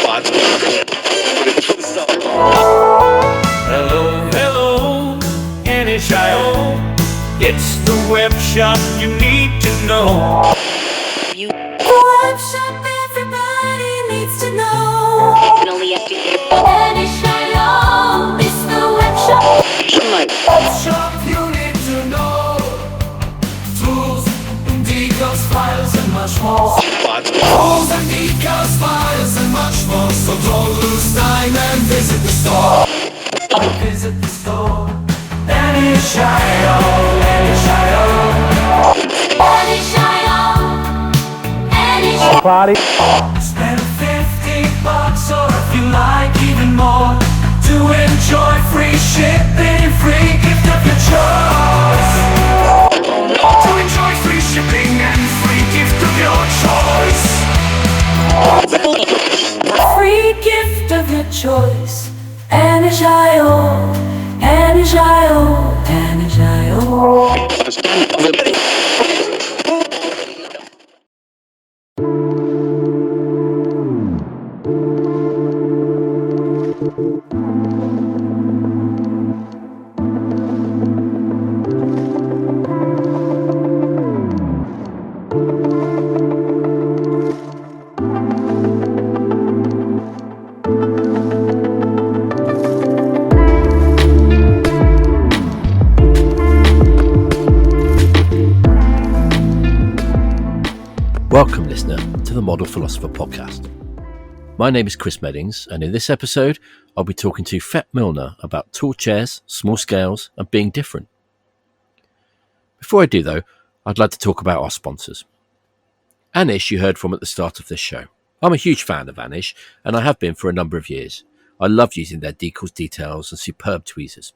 Hello, hello, NHIO. It's the web shop you need to know. The web shop everybody needs to know. NHIO, it's the web shop. Web shop you need to know. Tools, decals, files, and much more. Tools and decals, files, and much more. So don't lose time and visit the store. Visit the store. NHIO, NHIO. Spend $50 or if you like even more to enjoy free shipping, free gift of your choice. To enjoy free shipping and free gift of your choice. Free gift of your choice. NHIO, NHIO, NHIO. Welcome, listener, to the Model Philosopher podcast. My name is Chris Meddings, and in this episode, I'll be talking to Fet Milner about tall chairs, small scales, and being different. Before I do, though, I'd like to talk about our sponsors. Anish, you heard from at the start of this show. I'm a huge fan of Anish, and I have been for a number of years. I love using their decals, details, and superb tweezers.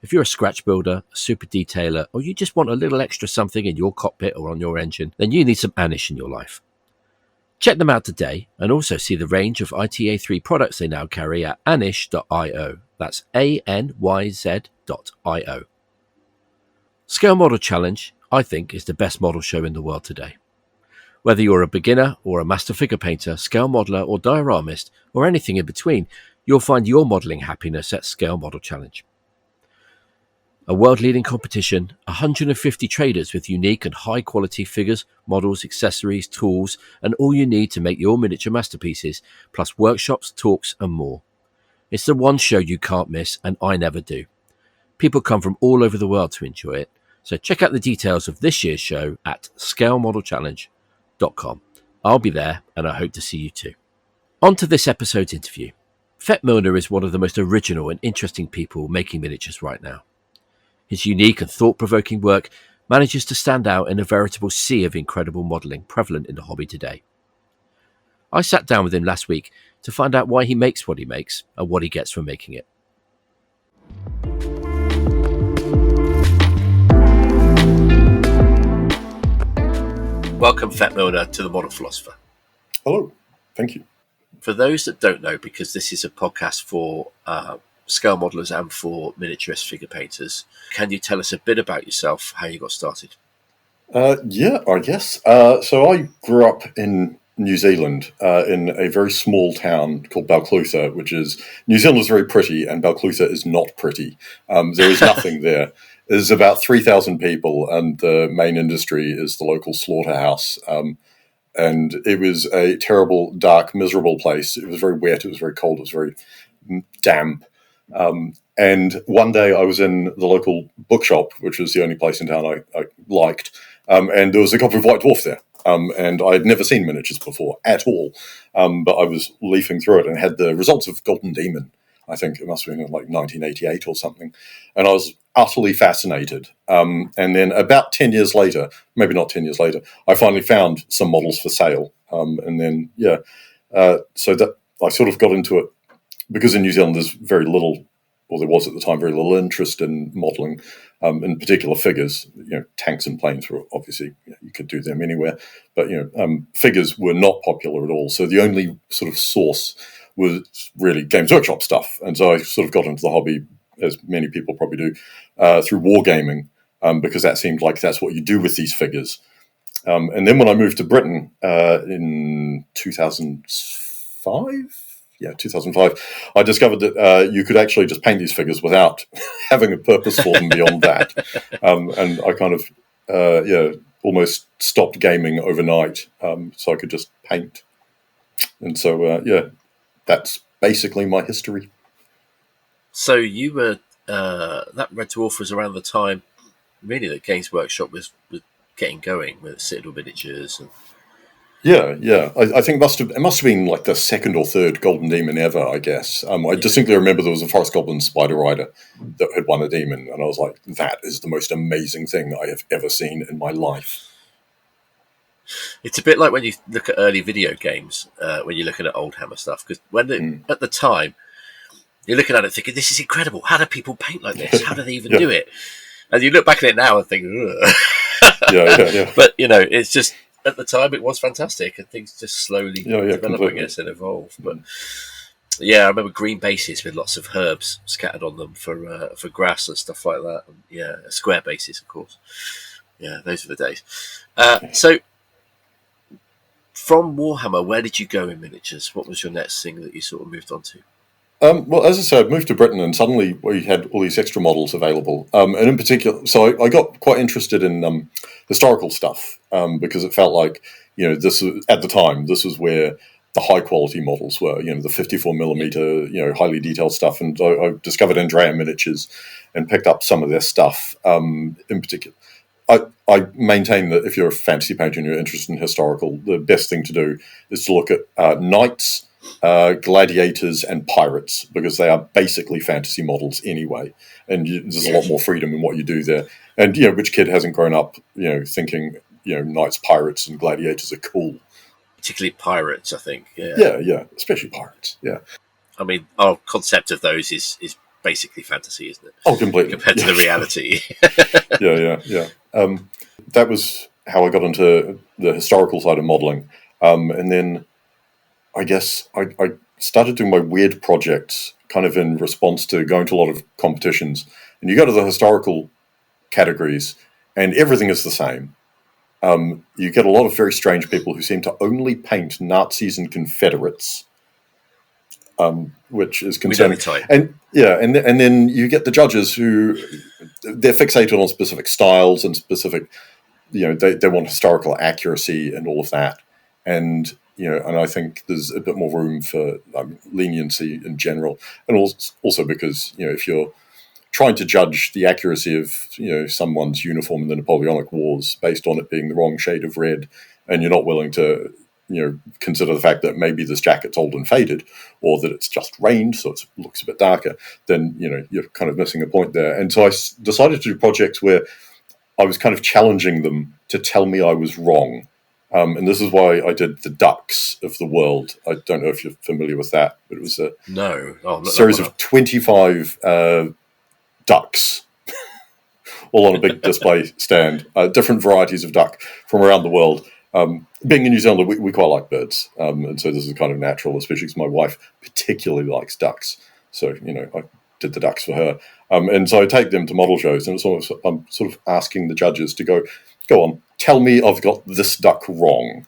If you're a scratch builder, a super detailer, or you just want a little extra something in your cockpit or on your engine, then you need some Anish in your life. Check them out today and also see the range of ITA3 products they now carry at anish.io. That's ANYZ.io. Scale Model Challenge, I think, is the best model show in the world today. Whether you're a beginner or a master figure painter, scale modeler or dioramist, or anything in between, you'll find your modelling happiness at Scale Model Challenge. A world-leading competition, 150 traders with unique and high-quality figures, models, accessories, tools, and all you need to make your miniature masterpieces, plus workshops, talks, and more. It's the one show you can't miss, and I never do. People come from all over the world to enjoy it, so check out the details of this year's show at scalemodelchallenge.com. I'll be there, and I hope to see you too. On to this episode's interview. Fet Milner is one of the most original and interesting people making miniatures right now. His unique and thought-provoking work manages to stand out in a veritable sea of incredible modelling prevalent in the hobby today. I sat down with him last week to find out why he makes what he makes and what he gets from making it. Welcome, Fet Milner, to the Model Philosopher. Hello, thank you. For those that don't know, because this is a podcast for scale modelers and for miniaturist figure painters, can you tell us a bit about yourself, how you got started? Yeah, I guess. So I grew up in New Zealand in a very small town called Balclutha, which is, New Zealand is very pretty and Balclutha is not pretty. There is nothing there. There's about 3,000 people and the main industry is the local slaughterhouse. And it was a terrible, dark, miserable place. It was very wet, it was very cold, it was very damp. And one day I was in the local bookshop, which was the only place in town I liked, and there was a copy of White Dwarf there. And I had never seen miniatures before at all, but I was leafing through it and had the results of Golden Demon. I think it must have been in like 1988 or something. And I was utterly fascinated. And then about 10 years later, maybe not 10 years later, I finally found some models for sale. And then, so that I sort of got into it because in New Zealand there's very little, or there was at the time, very little interest in modelling, in particular figures. Tanks and planes were obviously, you could do them anywhere, but figures were not popular at all. So the only sort of source was really Games Workshop stuff. And so I sort of got into the hobby, as many people probably do, through wargaming, because that seemed like that's what you do with these figures. And then when I moved to Britain in 2005, Yeah, 2005. I discovered that you could actually just paint these figures without having a purpose for them beyond that. And I kind of, almost stopped gaming overnight, so I could just paint. And so, that's basically my history. So you were that Red Dwarf was around the time, really, that Games Workshop was getting going with Citadel miniatures. And Yeah. I think it must have been like the second or third Golden Demon ever, I guess. I distinctly remember there was a Forest Goblin Spider Rider that had won a demon, and I was like, that is the most amazing thing I have ever seen in my life. it's a bit like when you look at early video games, when you're looking at old Hammer stuff, because at the time you're looking at it thinking, this is incredible. How do people paint like this? How do they even do it? And you look back at it now and think, ugh. Yeah. But, it's just, at the time it was fantastic, and things just slowly develop, completely. I guess, and evolve. But I remember green bases with lots of herbs scattered on them for grass and stuff like that. And, square bases, of course. Yeah, those were the days. So, from Warhammer, where did you go in miniatures? What was your next thing that you sort of moved on to? Well, as I said, I moved to Britain, and suddenly we had all these extra models available. And in particular, so I got quite interested in historical stuff because it felt like, this was, at the time, this was where the high quality models were, the 54 millimeter, highly detailed stuff. And I discovered Andrea Miniatures and picked up some of their stuff in particular. I maintain that if you're a fantasy painter and you're interested in historical, the best thing to do is to look at knights, gladiators, and pirates, because they are basically fantasy models anyway, and there's a lot more freedom in what you do there. And which kid hasn't grown up thinking knights, pirates, and gladiators are cool? Particularly pirates, I think. Yeah, especially pirates. Yeah, I mean, our concept of those is basically fantasy, isn't it? Oh, completely. Compared to the reality. Yeah. That was how I got into the historical side of modelling, and then I guess I started doing my weird projects kind of in response to going to a lot of competitions. And you go to the historical categories, and everything is the same. You get a lot of very strange people who seem to only paint Nazis and Confederates, which is concerning. And then you get the judges who they're fixated on specific styles and specific, they want historical accuracy and all of that. And and I think there's a bit more room for leniency in general, and also because if you're trying to judge the accuracy of someone's uniform in the Napoleonic Wars based on it being the wrong shade of red, and you're not willing to consider the fact that maybe this jacket's old and faded, or that it's just rained so it looks a bit darker, then you're kind of missing a point there. And so I decided to do projects where I was kind of challenging them to tell me I was wrong. And this is why I did the Ducks of the World. I don't know if you're familiar with that, but it was a series of 25 ducks, all on a big display stand, different varieties of duck from around the world. Being in New Zealand, we quite like birds, and so this is kind of natural, especially because my wife particularly likes ducks. So, I did the ducks for her. And so I take them to model shows, and I'm sort of asking the judges to go on, tell me I've got this duck wrong.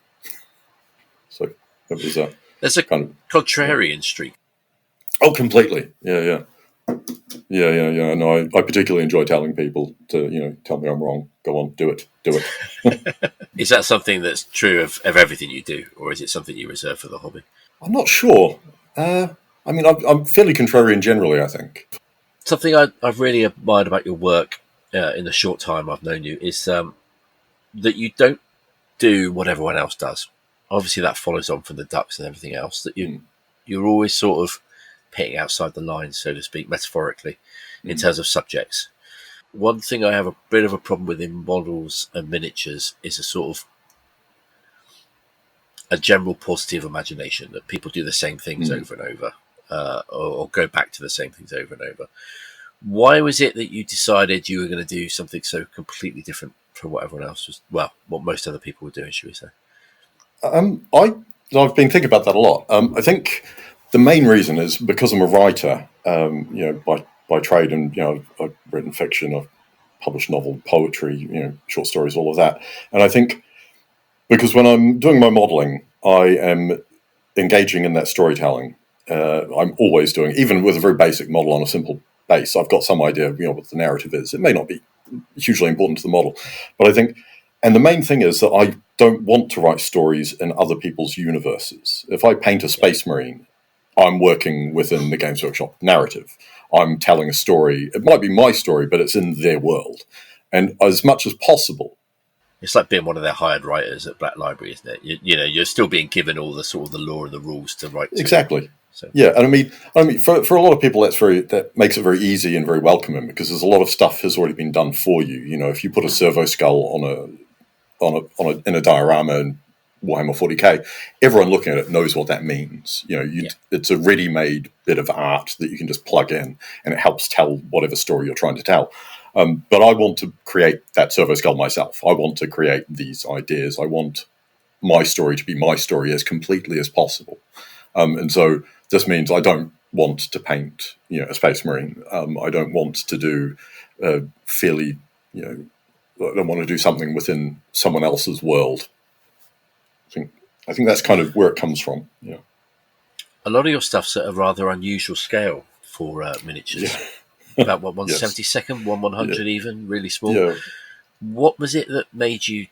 So it was there's a kind of contrarian streak. Oh, completely. Yeah. No, I particularly enjoy telling people to, tell me I'm wrong. Go on, do it. Is that something that's true of everything you do, or is it something you reserve for the hobby? I'm not sure. I'm fairly contrarian generally, I think. Something I've really admired about your work in the short time I've known you is that you don't do what everyone else does. Obviously, that follows on from the ducks and everything else. That you're always sort of pitting outside the lines, so to speak, metaphorically, in terms of subjects. One thing I have a bit of a problem with in models and miniatures is a sort of a general positive imagination, that people do the same things over and over, or go back to the same things over and over. Why was it that you decided you were going to do something so completely different from what everyone else was, what most other people were doing, should we say? I've been thinking about that a lot. I think the main reason is because I'm a writer, by trade, and I've written fiction, I've published novel, poetry, short stories, all of that. And I think because when I'm doing my modelling, I am engaging in that storytelling. I'm always doing, even with a very basic model on a simple base. I've got some idea of what the narrative is. It may not be hugely important to the model, but I think, and the main thing is that I don't want to write stories in other people's universes. If I paint a space marine, I'm working within the Games Workshop narrative. I'm telling a story. It might be my story, but it's in their world. And as much as possible, it's like being one of their hired writers at Black Library, isn't it? You're still being given all the sort of the law and the rules to write to. Exactly. So. Yeah, and I mean, for a lot of people, that makes it very easy and very welcoming, because there's a lot of stuff has already been done for you. If you put a servo skull in a diorama in Warhammer 40k, everyone looking at it knows what that means. It's a ready-made bit of art that you can just plug in, and it helps tell whatever story you're trying to tell. But I want to create that servo skull myself. I want to create these ideas. I want my story to be my story as completely as possible. And so this means I don't want to paint, a space marine. I don't want to do fairly, I don't want to do something within someone else's world. I think that's kind of where it comes from. Yeah. A lot of your stuff's at a rather unusual scale for miniatures. Yeah. About 1/72, 1/100 even, really small. Yeah. What was it that made you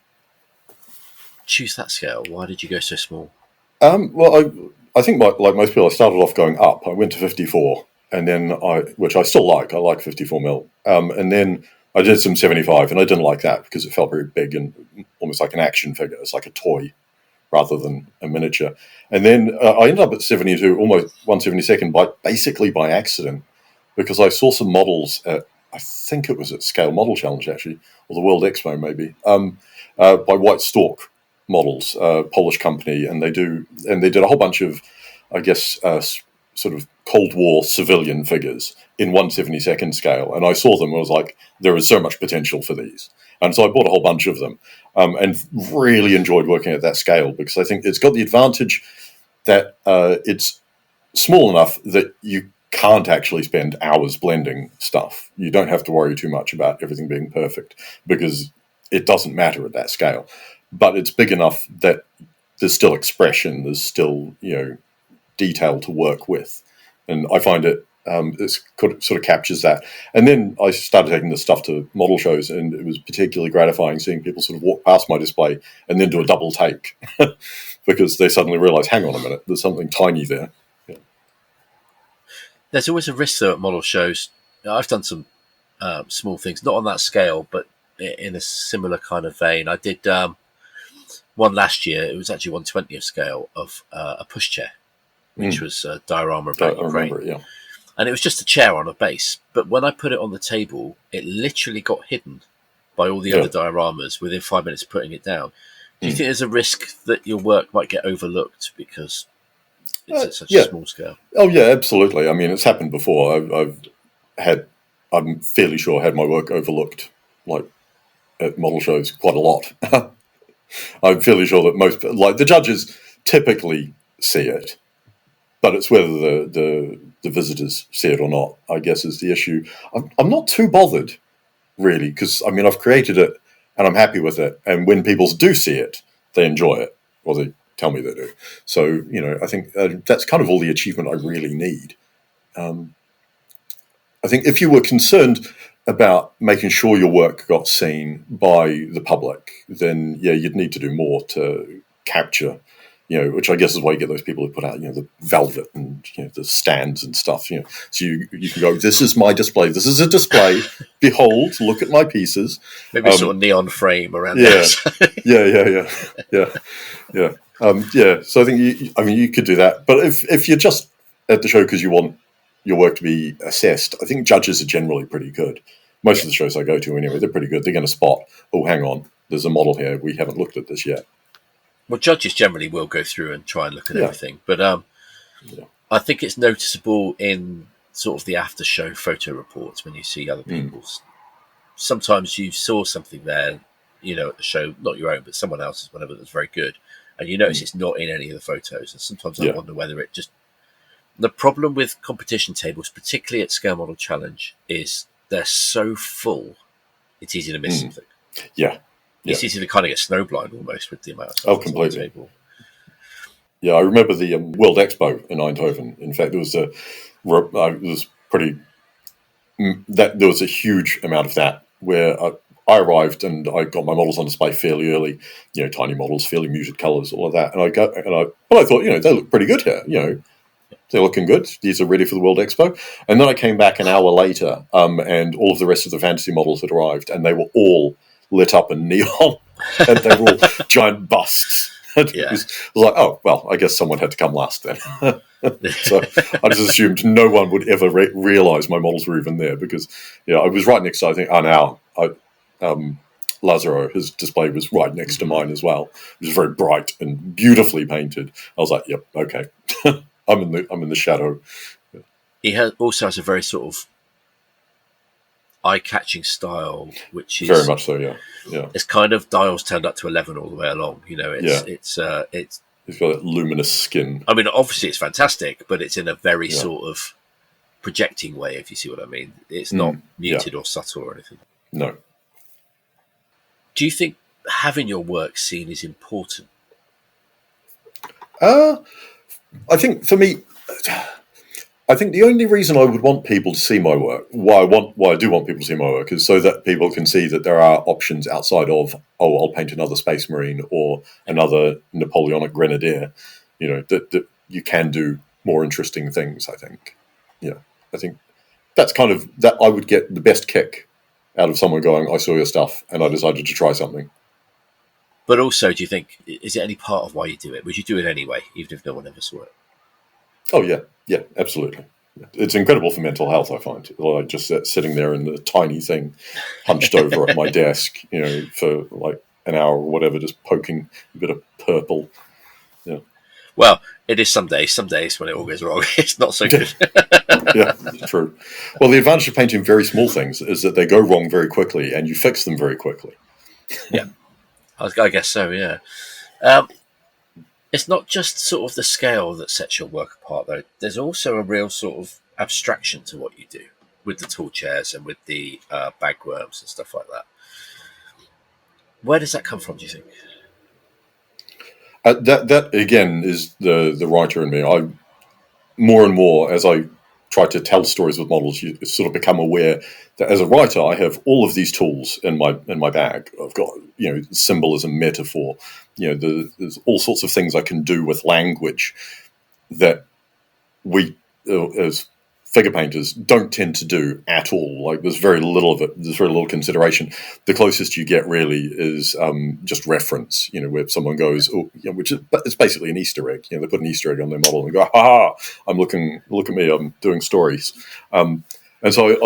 choose that scale? Why did you go so small? Well, I think like most people, I started off going up. I went to 54, and then which I still like. I like 54 mil. And then I did some 75, and I didn't like that because it felt very big and almost like an action figure. It's like a toy rather than a miniature. And then I ended up at 72, almost 1/72, basically by accident, because I saw some models at, I think it was at Scale Model Challenge actually, or the World Expo maybe, by White Stork Models, Polish company, and they did a whole bunch of, I guess, sort of Cold War civilian figures in 1/72 scale, and I saw them and I was like, there is so much potential for these, and so I bought a whole bunch of them, and really enjoyed working at that scale, because I think it's got the advantage that it's small enough that you can't actually spend hours blending stuff. You don't have to worry too much about everything being perfect, because it doesn't matter at that scale. But it's big enough that there's still expression, there's still detail to work with, and I find it sort of captures that. And then I started taking this stuff to model shows, and it was particularly gratifying seeing people sort of walk past my display and then do a double take because they suddenly realise, hang on a minute, there's something tiny there. Yeah. There's always a risk though at model shows. I've done some small things, not on that scale, but in a similar kind of vein. I did one last year. It was actually 1/20th scale of a pushchair, which was a diorama about Ukraine. I remember it, yeah. And it was just a chair on a base. But when I put it on the table, it literally got hidden by all the other dioramas within 5 minutes of putting it down. Do you think there's a risk that your work might get overlooked because it's at such a small scale? Oh, yeah, absolutely. I mean, it's happened before. I'm fairly sure, had my work overlooked, like at model shows, quite a lot. I'm fairly sure that the judges typically see it, but it's whether the visitors see it or not, I guess, is the issue. I'm not too bothered, really, because, I mean, I've created it and I'm happy with it. And when people do see it, they enjoy it, or they tell me they do. So, I think that's kind of all the achievement I really need. I think if you were concerned about making sure your work got seen by the public, then, you'd need to do more to capture, which I guess is why you get those people who put out, the velvet and, the stands and stuff, So you can go, this is my display. This is a display. Behold, look at my pieces. Maybe sort of neon frame around Yeah. So I think you could do that. But if you're just at the show because you want your work to be assessed, I think judges are generally pretty good. Most of the shows I go to anyway, they're pretty good. They're going to spot, oh, hang on, there's a model here. We haven't looked at this yet. Well, judges generally will go through and try and look at everything. But I think it's noticeable in sort of the after-show photo reports when you see other people's. Sometimes you saw something there, at the show, not your own, but someone else's, whatever, that's very good. And you notice it's not in any of the photos. And sometimes I wonder whether it just... The problem with competition tables, particularly at Scale Model Challenge, is they're so full, it's easy to miss something. Yeah. It's easy to kind of get snowblind almost with the amount of stuff. Oh, completely. On the table. Yeah, I remember the World Expo in Eindhoven. In fact, there was there was a huge amount of that where I arrived and I got my models on display fairly early. Tiny models, fairly muted colours, all of that. And I thought, they look pretty good here. They're looking good. These are ready for the World Expo. And then I came back an hour later, and all of the rest of the fantasy models had arrived, and they were all lit up in neon, and they were all giant busts. It was like, oh, well, I guess someone had to come last then. So I just assumed no one would ever realise my models were even there because, I was right next to, I think, Lazaro, his display was right next to mine as well. It was very bright and beautifully painted. I was like, yep, okay. I'm in the shadow. He also has a very sort of eye-catching style, which is very much so. Yeah. It's kind of dials turned up to 11 all the way along. It's he's got that luminous skin. I mean, obviously it's fantastic, but it's in a very sort of projecting way, if you see what I mean. It's not muted or subtle or anything. No. Do you think having your work seen is important? I think for me, I think the only reason I would want people to see my work, why I do want people to see my work, is so that people can see that there are options outside of, I'll paint another Space Marine or another Napoleonic Grenadier. That you can do more interesting things. I think, I think that's kind of that I would get the best kick out of someone going, I saw your stuff and I decided to try something. But also, do you think, is it any part of why you do it? Would you do it anyway, even if no one ever saw it? Oh, yeah, absolutely. It's incredible for mental health, I find. Like just sitting there in the tiny thing, hunched over at my desk, for like an hour or whatever, just poking a bit of purple. Yeah. Well, it is some days. Some days when it all goes wrong, it's not so good. Yeah, true. Well, the advantage of painting very small things is that they go wrong very quickly and you fix them very quickly. Yeah. I guess so, yeah. It's not just sort of the scale that sets your work apart, though. There's also a real sort of abstraction to what you do with the tall chairs and with the bagworms and stuff like that. Where does that come from, do you think? That again is the writer in me. I more and more as I try to tell stories with models, you sort of become aware that as a writer, I have all of these tools in my bag. I've got symbolism, metaphor. There's all sorts of things I can do with language that we as figure painters don't tend to do at all. Like there's very little of it. There's very little consideration. The closest you get really is just reference. Where someone goes, it's basically an Easter egg. They put an Easter egg on their model and go, "Ha! Look at me! I'm doing stories." And so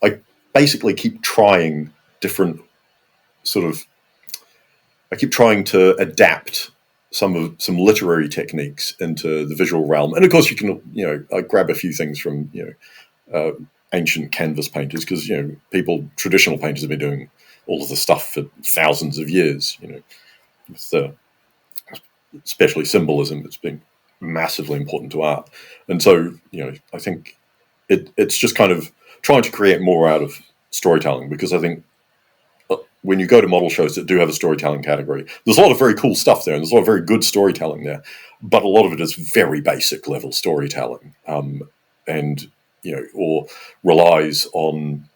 I basically keep trying different sort of. I keep trying to adapt some literary techniques into the visual realm, and of course you can I grab a few things from ancient canvas painters because traditional painters have been doing all of the stuff for thousands of years. With especially symbolism, it's been massively important to art, and so I think it's just kind of trying to create more out of storytelling because I think. When you go to model shows that do have a storytelling category, there's a lot of very cool stuff there, and there's a lot of very good storytelling there, but a lot of it is very basic level storytelling, and or relies on.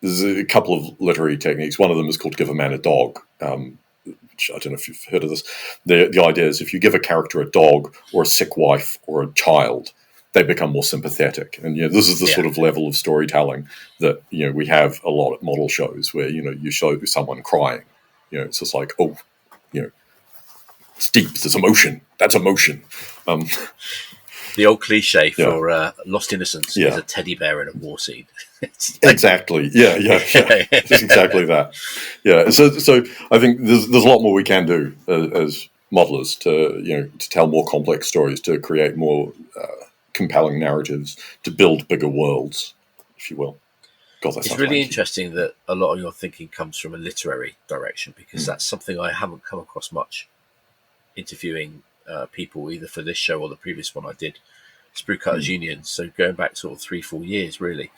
There's a couple of literary techniques. One of them is called "give a man a dog," which I don't know if you've heard of this. The idea is if you give a character a dog or a sick wife or a child, they become more sympathetic. And this is the sort of level of storytelling that we have a lot at model shows where you show someone crying. It's just like, oh, it's deep. There's emotion. That's emotion. The old cliche for lost innocence is a teddy bear in a war scene. Exactly. Yeah. It's exactly that. Yeah. So I think there's a lot more we can do as modelers to tell more complex stories, to create more compelling narratives, to build bigger worlds, if you will. God, it's really interesting that a lot of your thinking comes from a literary direction because that's something I haven't come across much interviewing people either for this show or the previous one I did, Sprue Cutters Union. So going back sort of 3-4 years, really,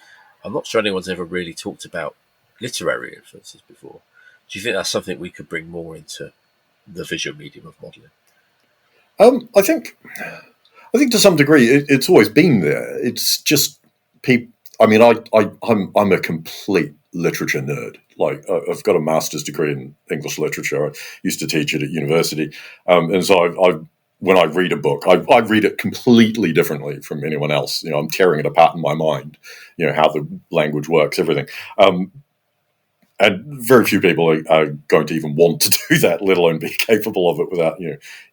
I'm not sure anyone's ever really talked about literary influences before. Do you think that's something we could bring more into the visual medium of modelling? I think to some degree it's always been there. It's just people. I mean, I'm a complete literature nerd. Like I've got a master's degree in English literature. I used to teach it at university, and so I when I read a book, I read it completely differently from anyone else. You know, I'm tearing it apart in my mind. You know how the language works, everything. And very few people are going to even want to do that, let alone be capable of it without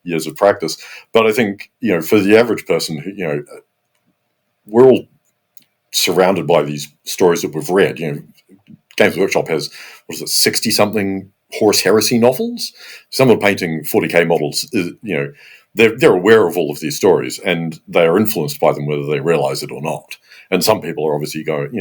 years of practice. But I think for the average person, we're all surrounded by these stories that we've read. Games Workshop has 60 something horse heresy novels. Someone painting 40k models, they're aware of all of these stories and they are influenced by them whether they realize it or not. And some people are obviously going,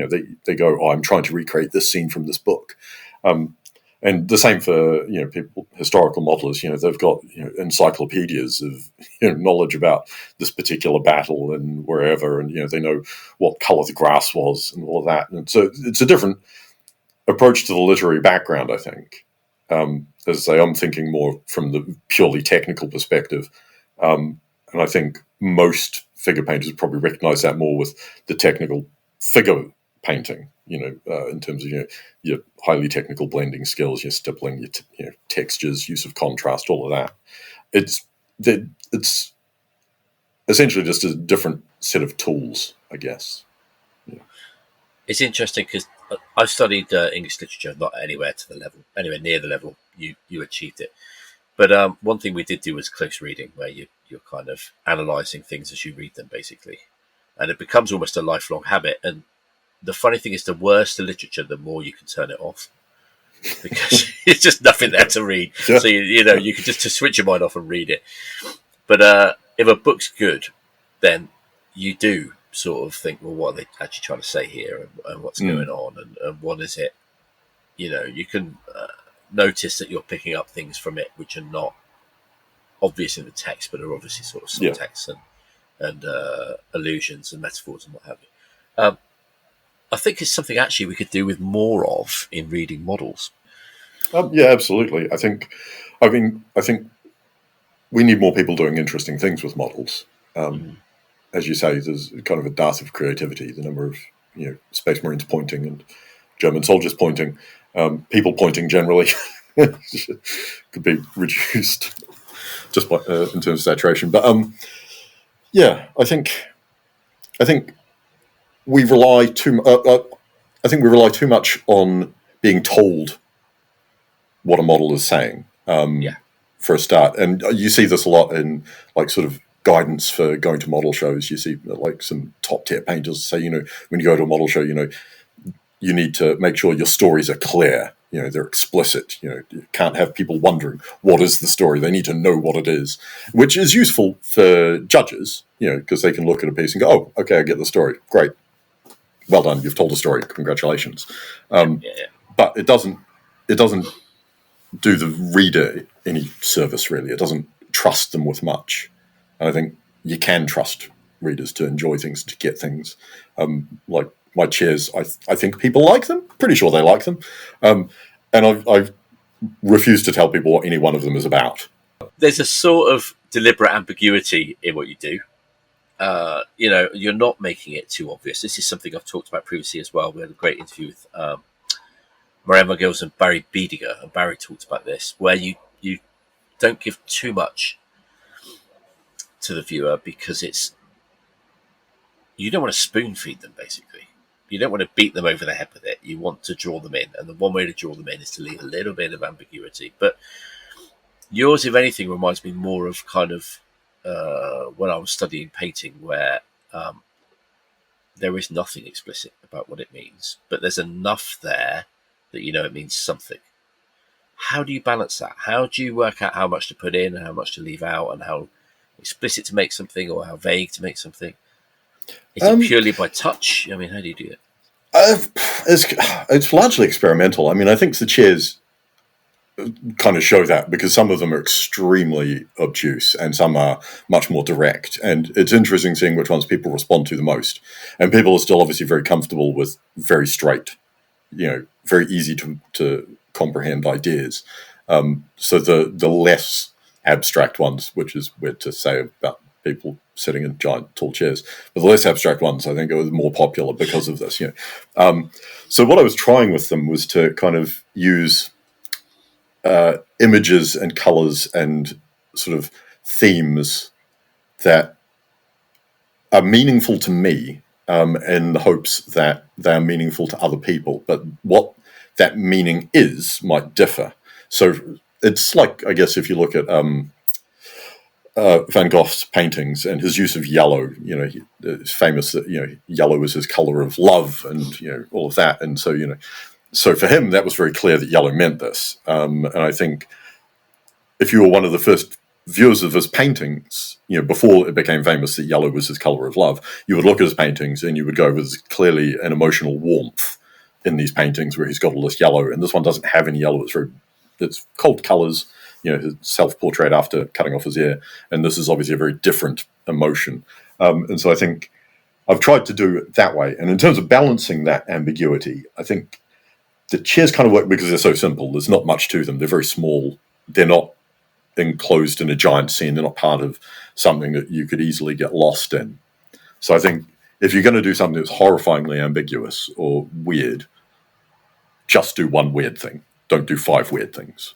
they go, oh, I'm trying to recreate this scene from this book. And the same for people, historical modelers. They've got encyclopedias of knowledge about this particular battle and wherever, and they know what color the grass was and all of that. And so it's a different approach to the literary background, I think. As I say, I'm thinking more from the purely technical perspective, and I think most figure painters probably recognise that more with the technical figure painting. In terms of your highly technical blending skills, your stippling, your textures, use of contrast, all of that. It's essentially just a different set of tools, I guess. Yeah. It's interesting because I've studied English literature, not anywhere near the level you achieved it. But one thing we did do was close reading, where you're kind of analysing things as you read them, basically, and it becomes almost a lifelong habit. And the funny thing is, the worse the literature, the more you can turn it off, because it's just nothing there to read. Yeah. So you can just to switch your mind off and read it. But if a book's good, then you do sort of think, well, what are they actually trying to say here, and what's going on, and what is it? You can notice that you're picking up things from it which are not obvious in the text, but are obviously sort of subtext and allusions and metaphors and what have you. I think it's something actually we could do with more of in reading models. Yeah, absolutely. I think we need more people doing interesting things with models. As you say, there's kind of a dearth of creativity. The number of Space Marines pointing and German soldiers pointing, people pointing generally could be reduced just by, in terms of saturation. But I think we rely too. I think we rely too much on being told what a model is saying. For a start, and you see this a lot in like sort of guidance for going to model shows. You see like some top tier painters say, when you go to a model show, you need to make sure your stories are clear. They're explicit. You can't have people wondering what is the story. They need to know what it is, which is useful for judges, because they can look at a piece and go, oh, okay, I get the story. Great. Well done. You've told a story. Congratulations. But it doesn't do the reader any service, really. It doesn't trust them with much. And I think you can trust readers to enjoy things, to get things. Like my chairs, I think people like them. Pretty sure they like them. And I've refused to tell people what any one of them is about. There's a sort of deliberate ambiguity in what you do. You're not making it too obvious. This is something I've talked about previously as well. We had a great interview with Marianne McGills and Barry Biediger, and Barry talked about this, where you don't give too much to the viewer because you don't want to spoon feed them, basically. You don't want to beat them over the head with it. You want to draw them in, and the one way to draw them in is to leave a little bit of ambiguity. But yours, if anything, reminds me more of kind of when I was studying painting, where there is nothing explicit about what it means, but there's enough there that it means something. How do you balance that? How do you work out how much to put in and how much to leave out, and how explicit to make something or how vague to make something? Is it purely by touch? I mean, how do you do it? It's largely experimental. I mean, I think the chairs kind of show that, because some of them are extremely obtuse and some are much more direct. And it's interesting seeing which ones people respond to the most. And people are still obviously very comfortable with very straight, very easy to comprehend ideas. So the less abstract ones, which is weird to say about people sitting in giant tall chairs. But the less abstract ones, I think, are more popular because of this. So what I was trying with them was to kind of use images and colors and sort of themes that are meaningful to me, in the hopes that they're meaningful to other people. But what that meaning is might differ. So it's like, I guess, if you look at Van Gogh's paintings and his use of yellow, it's famous that, yellow is his color of love and, all of that. And so, so for him, that was very clear that yellow meant this. And I think if you were one of the first viewers of his paintings, before it became famous that yellow was his color of love, you would look at his paintings and you would go, there's clearly an emotional warmth in these paintings where he's got all this yellow, and this one doesn't have any yellow. It's cold colors, his self-portrait after cutting off his ear, and this is obviously a very different emotion. And so I think I've tried to do it that way. And in terms of balancing that ambiguity, I think the chairs kind of work because they're so simple. There's not much to them. They're very small. They're not enclosed in a giant scene. They're not part of something that you could easily get lost in. So I think if you're going to do something that's horrifyingly ambiguous or weird, just do one weird thing. Don't do 5 weird things.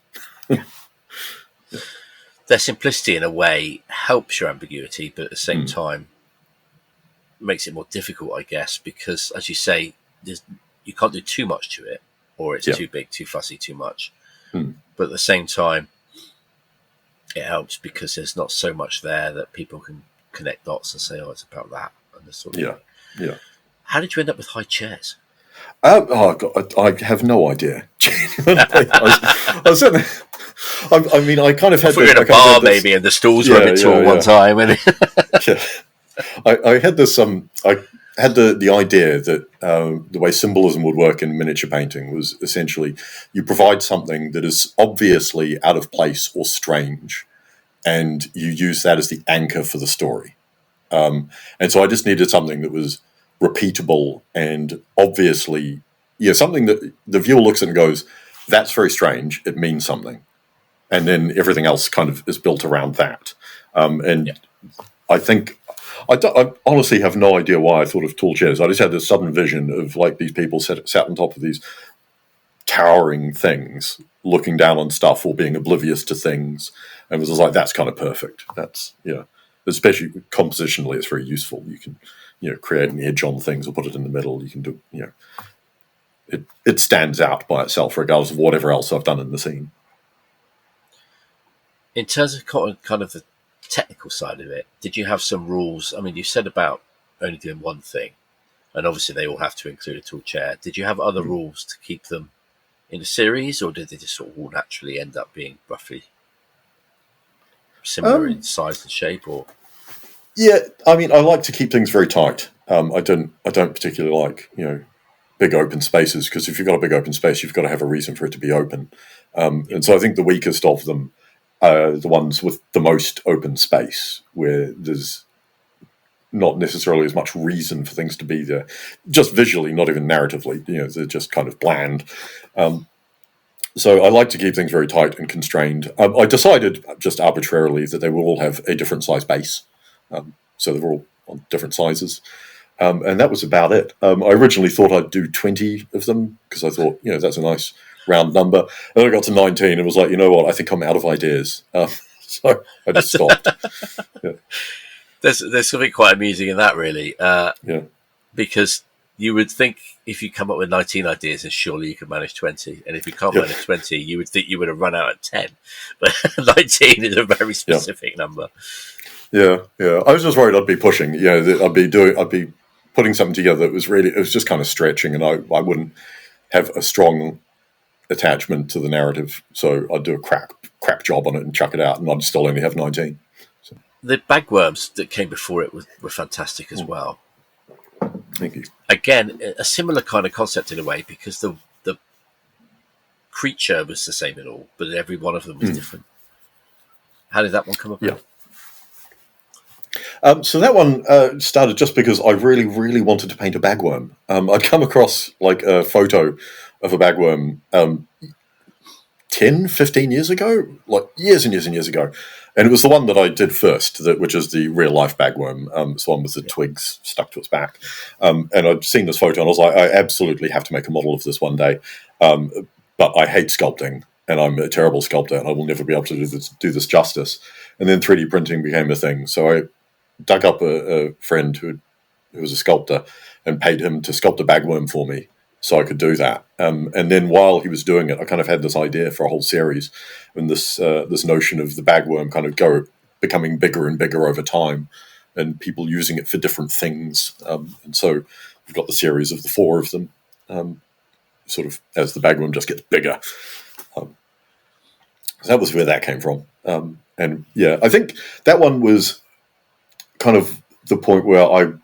Their simplicity, in a way, helps your ambiguity, but at the same time makes it more difficult, I guess, because, as you say, you can't do too much to it, or it's too big, too fussy, too much. But at the same time, it helps because there's not so much there that people can connect dots and say, oh, it's about that. And this sort of thing. Yeah. How did you end up with high chairs? God, I have no idea. I kind of had. We were in a bar, maybe, and the stools were a bit tall one time. And I had this. I had the idea that the way symbolism would work in miniature painting was essentially you provide something that is obviously out of place or strange, and you use that as the anchor for the story. And so I just needed something that was repeatable and obviously, something that the viewer looks at and goes, that's very strange, it means something. And then everything else kind of is built around that. I think, I honestly have no idea why I thought of tall chairs. I just had this sudden vision of like these people sat on top of these towering things, looking down on stuff or being oblivious to things. And was just like, that's kind of perfect. That's, especially compositionally, it's very useful. You can, create an edge on things or put it in the middle. You can do, it stands out by itself regardless of whatever else I've done in the scene. in terms of kind of the technical side of it, did you have some rules? I mean, you said about only doing one thing, and obviously they all have to include a tall chair. Did you have other rules to keep them in a series, or did they just sort of all naturally end up being roughly similar in size and shape? Or yeah, I mean, I like to keep things very tight. I don't particularly like big open spaces, because if you've got a big open space, you've got to have a reason for it to be open. And so I think the weakest of them are the ones with the most open space, where there's not necessarily as much reason for things to be there, just visually, not even narratively. They're just kind of bland. So I like to keep things very tight and constrained. I decided just arbitrarily that they will all have a different size base. So they're all on different sizes. And that was about it. I originally thought I'd do 20 of them, because I thought, that's a nice round number. And then I got to 19 and was like, you know what, I think I'm out of ideas. So I just stopped. Yeah. There's something quite amusing in that, really. Because you would think if you come up with 19 ideas, then surely you could manage 20. And if you can't manage 20, you would think you would have run out at 10. But 19 is a very specific number. Yeah. I was just worried I'd be pushing. I'd be putting something together that it was just kind of stretching, and I wouldn't have a strong attachment to the narrative. So I'd do a crap job on it and chuck it out, and I'd still only have 19. So. The bagworms that came before it were fantastic as well. Thank you. Again, a similar kind of concept in a way, because the creature was the same in all, but every one of them was different. How did that one come about? So that one started just because I really, really wanted to paint a bagworm. I'd come across like a photo of a bagworm 10, 15 years ago, like years and years and years ago. And it was the one that I did first, which is the real life bagworm. It's the one with the twigs stuck to its back. And I'd seen this photo and I was like, I absolutely have to make a model of this one day. But I hate sculpting and I'm a terrible sculptor and I will never be able to do this justice. And then 3D printing became a thing. So I dug up a friend who was a sculptor and paid him to sculpt a bagworm for me so I could do that. And then while he was doing it, I kind of had this idea for a whole series and this notion of the bagworm kind of becoming bigger and bigger over time and people using it for different things. And so we've got the series of the 4 of them, sort of as the bagworm just gets bigger. So that was where that came from. And yeah, I think that one was kind of the point where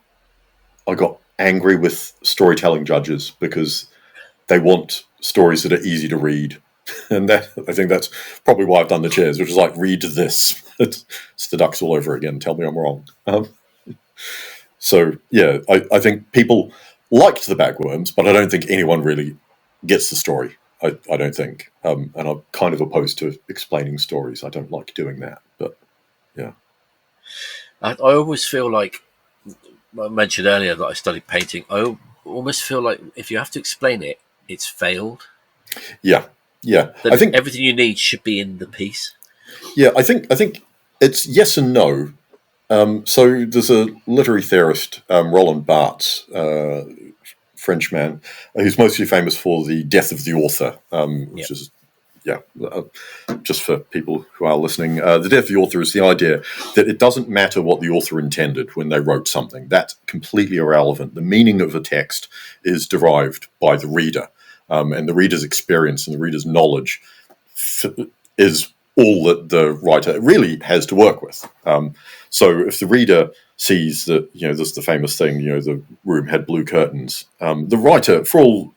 I got angry with storytelling judges because they want stories that are easy to read. And I think that's probably why I've done the chairs, which is like, read this. It's the ducks all over again. Tell me I'm wrong. So, yeah, I think people liked the bagworms, but I don't think anyone really gets the story. I don't think. And I'm kind of opposed to explaining stories. I don't like doing that. But, yeah. I always feel like, I mentioned earlier that I studied painting. I almost feel like if you have to explain it, it's failed. Yeah. I think everything you need should be in the piece. Yeah, I think it's yes and no. So there's a literary theorist, Roland Barthes, Frenchman, who's mostly famous for The Death of the Author, which is, just for people who are listening, The Death of the Author is the idea that it doesn't matter what the author intended when they wrote something. That's completely irrelevant. The meaning of a text is derived by the reader, and the reader's experience and the reader's knowledge is all that the writer really has to work with. So if the reader sees that, there's the famous thing, the room had blue curtains, the writer, for all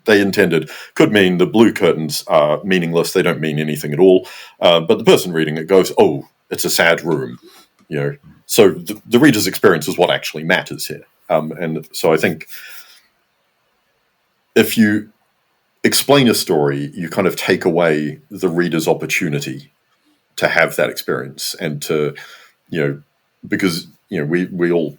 they intended, could mean the blue curtains are meaningless, they don't mean anything at all, but the person reading it goes, oh, it's a sad room. So the reader's experience is what actually matters here. And so I think if you explain a story, you kind of take away the reader's opportunity to have that experience and to, because, we all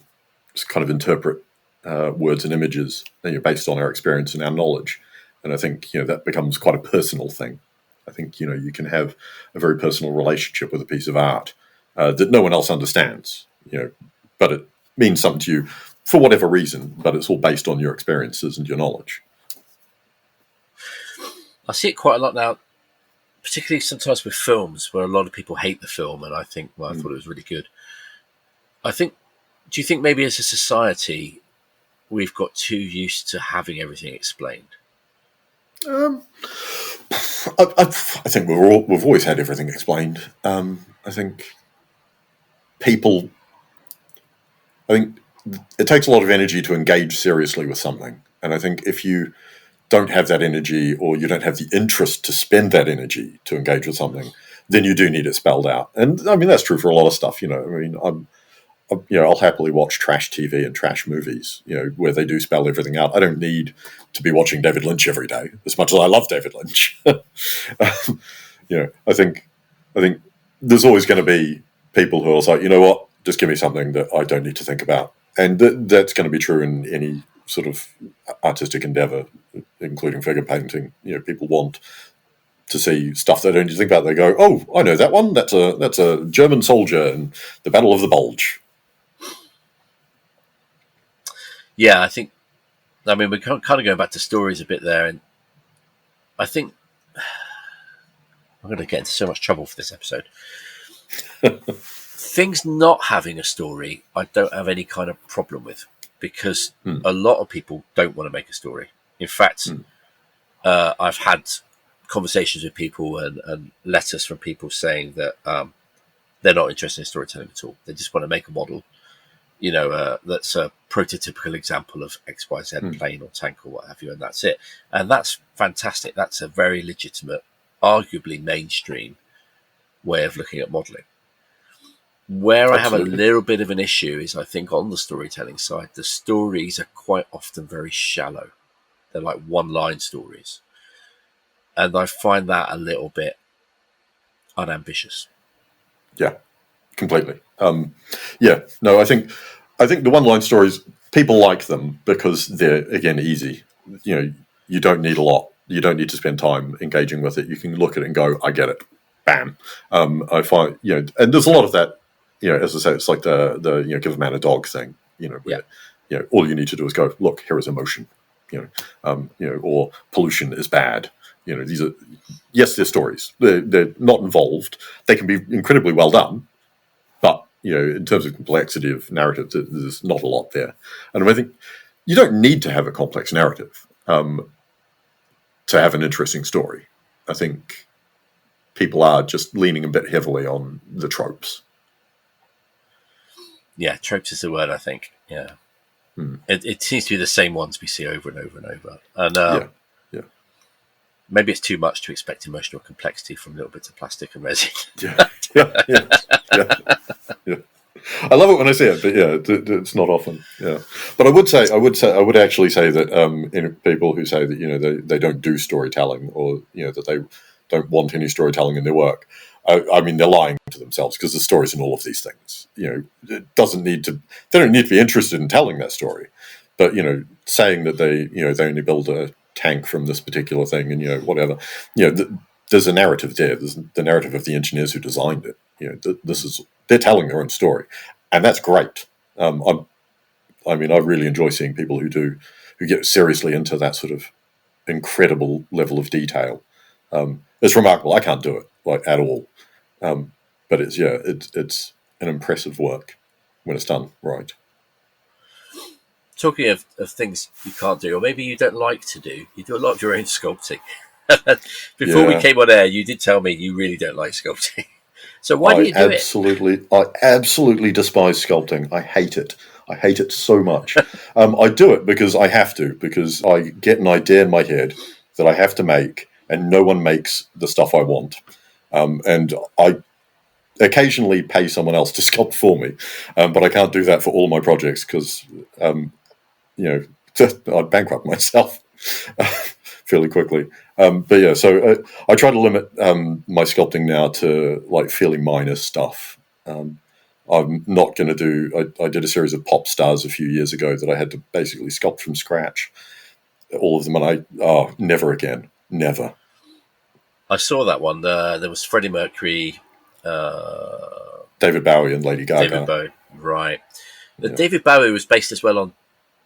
kind of interpret words and images based on our experience and our knowledge. And I think, that becomes quite a personal thing. I think, you can have a very personal relationship with a piece of art that no one else understands, but it means something to you for whatever reason, but it's all based on your experiences and your knowledge. I see it quite a lot now, particularly sometimes with films where a lot of people hate the film and I think, well, I thought it was really good. Do you think maybe as a society we've got too used to having everything explained? I think we've always had everything explained. I think it takes a lot of energy to engage seriously with something. And I think if you don't have that energy or you don't have the interest to spend that energy to engage with something, then you do need it spelled out. And I mean, that's true for a lot of stuff, I'll happily watch trash TV and trash movies, where they do spell everything out. I don't need to be watching David Lynch every day, as much as I love David Lynch. I think there's always going to be people who are like, you know what, just give me something that I don't need to think about. And that's going to be true in any sort of artistic endeavor, including figure painting. People want to see stuff they don't need to think about. They go, oh, I know that one. That's a German soldier in the Battle of the Bulge. Yeah, we're kind of going back to stories a bit there, and I think I'm going to get into so much trouble for this episode. Things not having a story, I don't have any kind of problem with, because a lot of people don't want to make a story. In fact, I've had conversations with people and letters from people saying that they're not interested in storytelling at all. They just want to make a model, that's a prototypical example of XYZ plane or tank or what have you, and that's it. And that's fantastic. That's a very legitimate, arguably mainstream way of looking at modelling. Where I have a little bit of an issue is, I think, on the storytelling side, the stories are quite often very shallow. They're like one-line stories. and I find that a little bit unambitious. Yeah, completely. No, I think the one-line stories, people like them because they're, again, easy. You know, you don't need a lot. You don't need to spend time engaging with it. You can look at it and go, I get it. Bam. I find, and there's a lot of that, as I say, it's like the give a man a dog thing, where, all you need to do is go, look, here is emotion, or pollution is bad. These are, yes, they're stories. They're not involved. They can be incredibly well done, but in terms of complexity of narrative, there's not a lot there. And I think you don't need to have a complex narrative to have an interesting story. I think people are just leaning a bit heavily on the tropes. Yeah, tropes is the word, I think. Yeah. It seems to be the same ones we see over and over and over. And maybe it's too much to expect emotional complexity from little bits of plastic and resin. Yeah. I love it when I see it, but it's not often. Yeah, but I would actually say that people who say that they don't do storytelling, or that they don't want any storytelling in their work, I mean, they're lying to themselves, because the stories in all of these things. It doesn't need to. They don't need to be interested in telling that story, but saying that they only build a tank from this particular thing, and whatever. There's a narrative there. There's the narrative of the engineers who designed it. They're telling their own story, and that's great. I really enjoy seeing people who get seriously into that sort of incredible level of detail. It's remarkable. I can't do it at all, but it's an impressive work when it's done right. Talking of things you can't do, or maybe you don't like to do, you do a lot of your own sculpting. Before we came on air, you did tell me you really don't like sculpting. So why do you do it? I absolutely despise sculpting. I hate it. I hate it so much. I do it because I have to, because I get an idea in my head that I have to make, and no one makes the stuff I want. And I occasionally pay someone else to sculpt for me, but I can't do that for all my projects because, I'd bankrupt myself fairly quickly. So I try to limit my sculpting now to fairly minor stuff. I'm not going to do. I did a series of pop stars a few years ago that I had to basically sculpt from scratch, all of them, and never again, never. I saw that one. There was Freddie Mercury, David Bowie, and Lady Gaga. David Bowie, right? Yeah. David Bowie was based as well on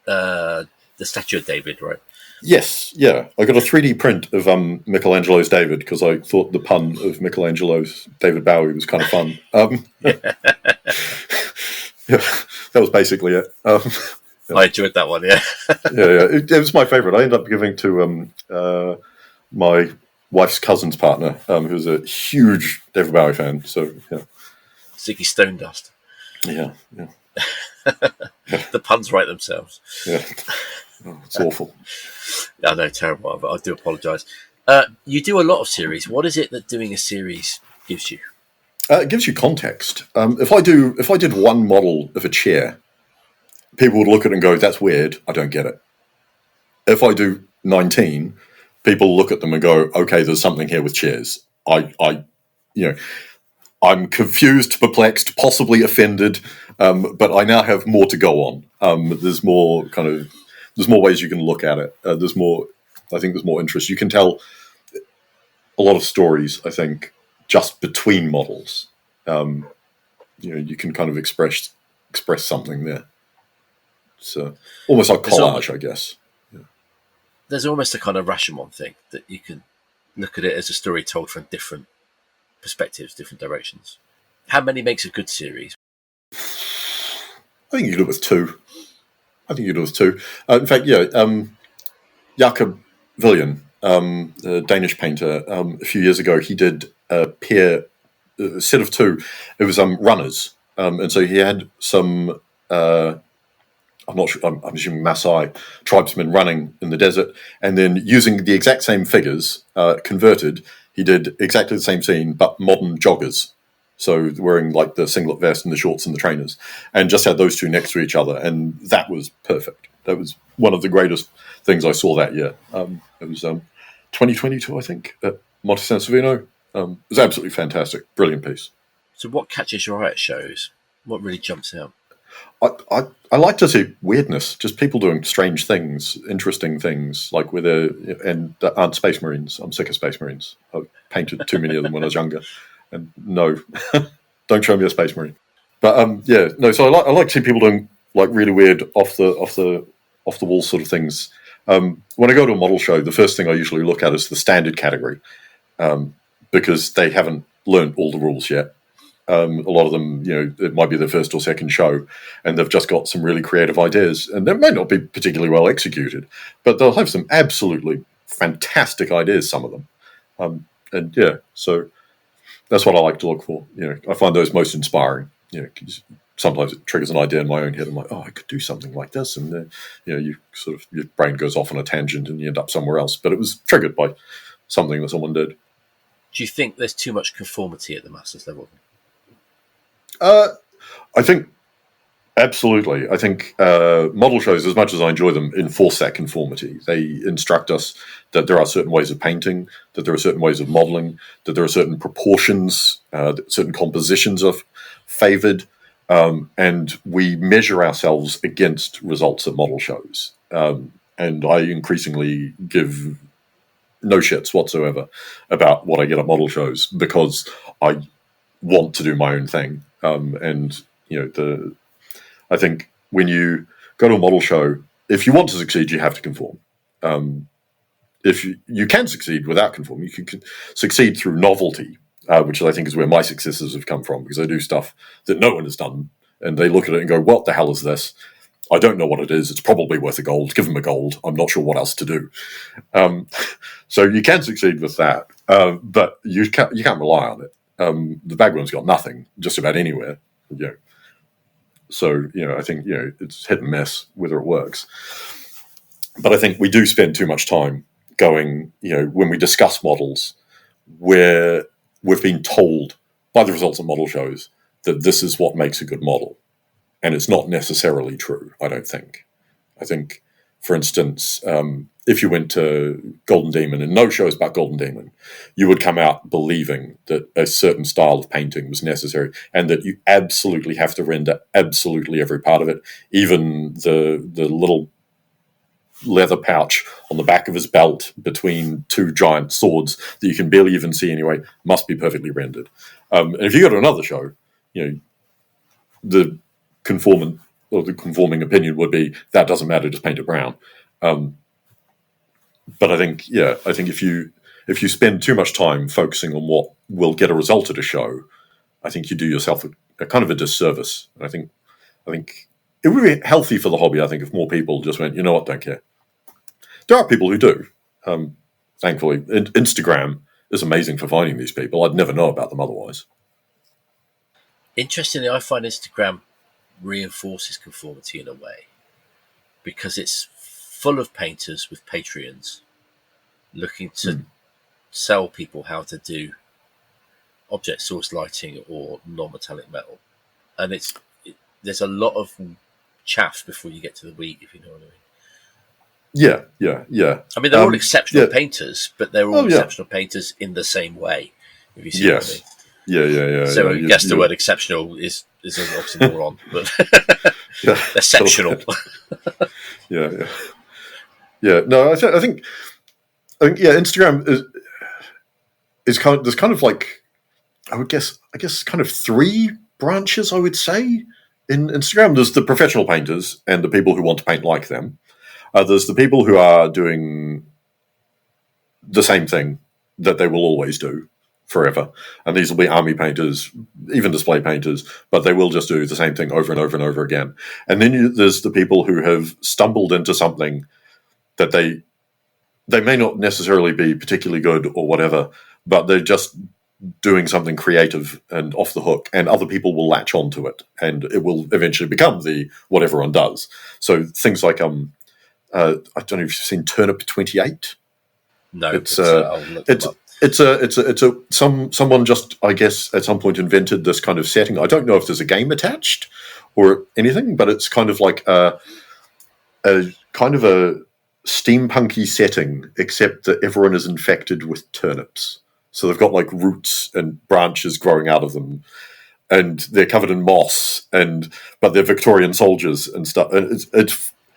the statue of David, right? Yes, yeah. I got a 3D print of Michelangelo's David because I thought the pun of Michelangelo's David Bowie was kind of fun. That was basically it. I enjoyed that one, yeah. It was my favourite. I ended up giving to my wife's cousin's partner, who's a huge David Bowie fan. So, yeah. Ziggy Stardust. Yeah. The puns write themselves. Yeah. Oh, it's awful. I know, terrible, but I do apologise. You do a lot of series. What is it that doing a series gives you? It gives you context. If I did one model of a chair, people would look at it and go, "That's weird. I don't get it." If I do 19, people look at them and go, "Okay, there's something here with chairs." I'm confused, perplexed, possibly offended, but I now have more to go on. There's more ways you can look at it. I think there's more interest. You can tell a lot of stories, I think, just between models. You can kind of express something there. So almost like collage, I guess. Yeah. There's almost a kind of Rashomon thing that you can look at it as a story told from different perspectives, different directions. How many makes a good series? I think you do it with two. In fact, Jakob Villian, the Danish painter, a few years ago, he did a set of two. It was runners, and so he had some. I'm not sure. I'm assuming Maasai tribesmen running in the desert, and then using the exact same figures converted. He did exactly the same scene, but modern joggers. So wearing the singlet vest and the shorts and the trainers, and just had those two next to each other, and that was perfect. That was one of the greatest things I saw that year. It was 2022, I think, at Monte San Savino. It was absolutely fantastic. Brilliant piece. So what catches your eye at shows? What really jumps out? I like to see weirdness, just people doing strange things, interesting things, like and aren't Space Marines. I'm sick of Space Marines. I painted too many of them when I was younger, and no, don't show me a Space Marine. But so I like to see people doing like really weird off the wall sort of things. When I go to a model show, the first thing I usually look at is the standard category, because they haven't learned all the rules yet. A lot of them, it might be their first or second show, and they've just got some really creative ideas, and they may not be particularly well executed, but they'll have some absolutely fantastic ideas, some of them. So that's what I like to look for. I find those most inspiring. 'Cause sometimes it triggers an idea in my own head. I'm like, oh, I could do something like this, and then you sort of, your brain goes off on a tangent and you end up somewhere else. But it was triggered by something that someone did. Do you think there's too much conformity at the masters level? I think absolutely. I think model shows, as much as I enjoy them, enforce that conformity. They instruct us that there are certain ways of painting, that there are certain ways of modeling, that there are certain proportions, that certain compositions are favoured, and we measure ourselves against results at model shows. And I increasingly give no shits whatsoever about what I get at model shows, because I want to do my own thing. I think when you go to a model show, if you want to succeed, you have to conform. If you can succeed without conforming, you can succeed through novelty, which I think is where my successes have come from, because I do stuff that no one has done, and they look at it and go, what the hell is this? I don't know what it is. It's probably worth a gold. Give them a gold. I'm not sure what else to do. So you can succeed with that, but you can't rely on it. The bagworm's got nothing just about anywhere. So I think it's hit and miss whether it works. But I think we do spend too much time going, when we discuss models, where we've been told by the results of model shows that this is what makes a good model. And it's not necessarily true, I don't think. I think, for instance, if you went to Golden Demon, and no shows about Golden Demon, you would come out believing that a certain style of painting was necessary, and that you absolutely have to render absolutely every part of it, even the little leather pouch on the back of his belt between two giant swords that you can barely even see anyway, must be perfectly rendered. And if you go to another show, the conforming opinion would be that doesn't matter, just paint it brown. But I think if you spend too much time focusing on what will get a result at a show, I think you do yourself a kind of a disservice. And I think it would be healthy for the hobby, I think, if more people just went, you know what, don't care. There are people who do. Thankfully, Instagram is amazing for finding these people. I'd never know about them otherwise. Interestingly, I find Instagram reinforces conformity in a way, because it's full of painters with Patreons looking to sell people how to do object source lighting or non-metallic metal, and there's a lot of chaff before you get to the wheat, if you know what I mean. Yeah. I mean, they're all exceptional painters, but they're all exceptional painters in the same way, if you see what I mean. Yeah. So I guess the word exceptional is an oxymoron, but exceptional. Yeah. No, I think Instagram is kind of, there's kind of like, I guess kind of three branches, I would say, in Instagram. There's the professional painters and the people who want to paint like them. There's the people who are doing the same thing that they will always do forever. And these will be army painters, even display painters, but they will just do the same thing over and over and over again. And then there's the people who have stumbled into something that they may not necessarily be particularly good or whatever, but they're just doing something creative and off the hook, and other people will latch onto it, and it will eventually become what everyone does. So things like, I don't know if you've seen Turnip 28. No, someone just, I guess, at some point invented this kind of setting. I don't know if there's a game attached or anything, but it's kind of like a kind of a steampunky setting, except that everyone is infected with turnips. So they've got like roots and branches growing out of them, and they're covered in moss, but they're Victorian soldiers and stuff. And it's kind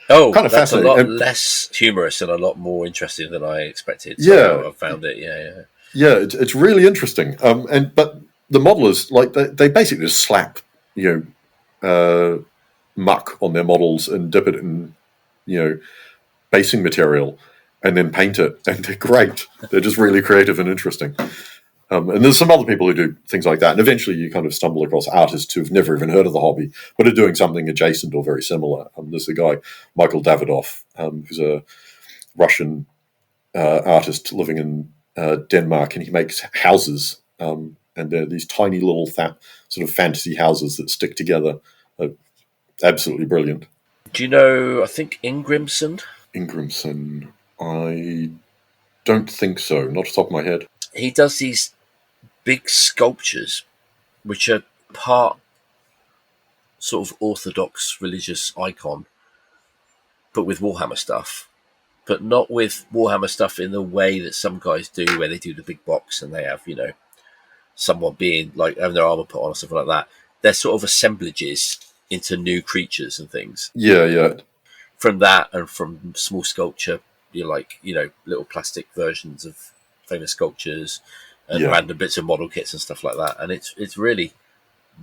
of that's a fascinating. lot less humorous and a lot more interesting than I expected. Yeah, I found it. Yeah. yeah, it's really interesting. But the modelers, like they basically just slap muck on their models and dip it in basing material and then paint it, and they're great. They're just really creative and interesting. And there's some other people who do things like that, and eventually you kind of stumble across artists who've never even heard of the hobby, but are doing something adjacent or very similar. There's a guy, Michael Davidoff, who's a Russian artist living in Denmark, and he makes houses, and they're these tiny little sort of fantasy houses that stick together. Absolutely brilliant. Do you know, I think Ingrimson? Ingrimson, I don't think so, not off the top of my head. He does these big sculptures, which are part sort of orthodox religious icon, but with Warhammer stuff, but not with Warhammer stuff in the way that some guys do, where they do the big box and they have, someone being like having their armor put on or something like that. They're sort of assemblages into new creatures and things. Yeah. From that and from small sculpture, little plastic versions of famous sculptures and random bits of model kits and stuff like that. And it's really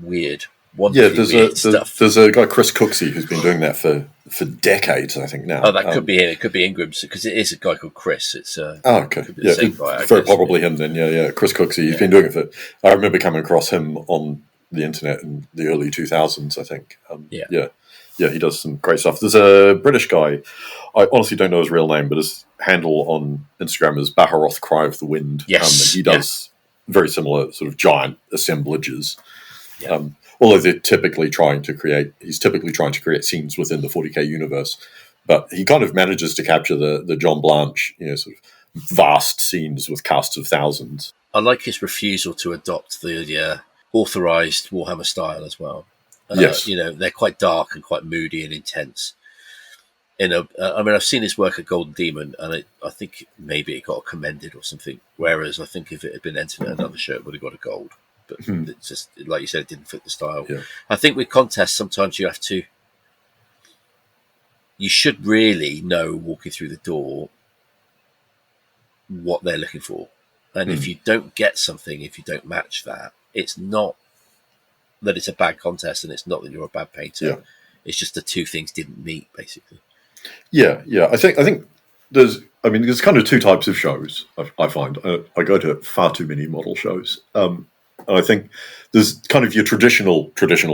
weird. There's a guy, Chris Cooksey, who's been doing that for decades, I think now. Oh, that could be him. It could be Ingram's, because it is a guy called Chris. It's okay. Guy, very probably him then. Yeah. Chris Cooksey. He's been doing it for. I remember coming across him on the internet in the early 2000s, I think. Yeah, he does some great stuff. There's a British guy, I honestly don't know his real name, but his handle on Instagram is Baharoth Cry of the Wind. Yes. And he does very similar sort of giant assemblages. Yeah. Although he's typically trying to create scenes within the 40k universe. But he kind of manages to capture the John Blanche, sort of vast scenes with casts of thousands. I like his refusal to adopt the authorized Warhammer style as well. Yes. They're quite dark and quite moody and intense. I've seen his work at Golden Demon, and I think maybe it got commended or something. Whereas I think if it had been entered at another show, it would have got a gold. But it's just, like you said, it didn't fit the style. Yeah. I think with contests, sometimes you should really know, walking through the door, what they're looking for. And if you don't get something, if you don't match that, it's not that it's a bad contest, and it's not that you're a bad painter. Yeah. It's just the two things didn't meet, basically. Yeah. I think there's kind of two types of shows. I find I go to far too many model shows, and I think there's kind of your traditional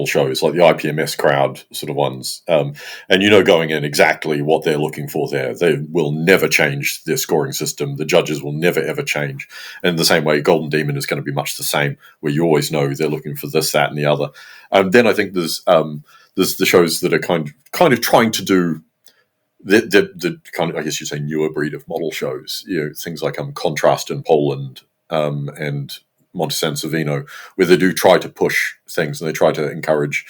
shows like the IPMS crowd sort of ones, and going in exactly what they're looking for there. They will never change their scoring system. The judges will never ever change. And the same way, Golden Demon is going to be much the same, where you always know they're looking for this, that, and the other. Then I think there's the shows that are kind of trying to do the kind of, I guess you'd say, newer breed of model shows. Things like Contrast in Poland and Monte San Savino, where they do try to push things and they try to encourage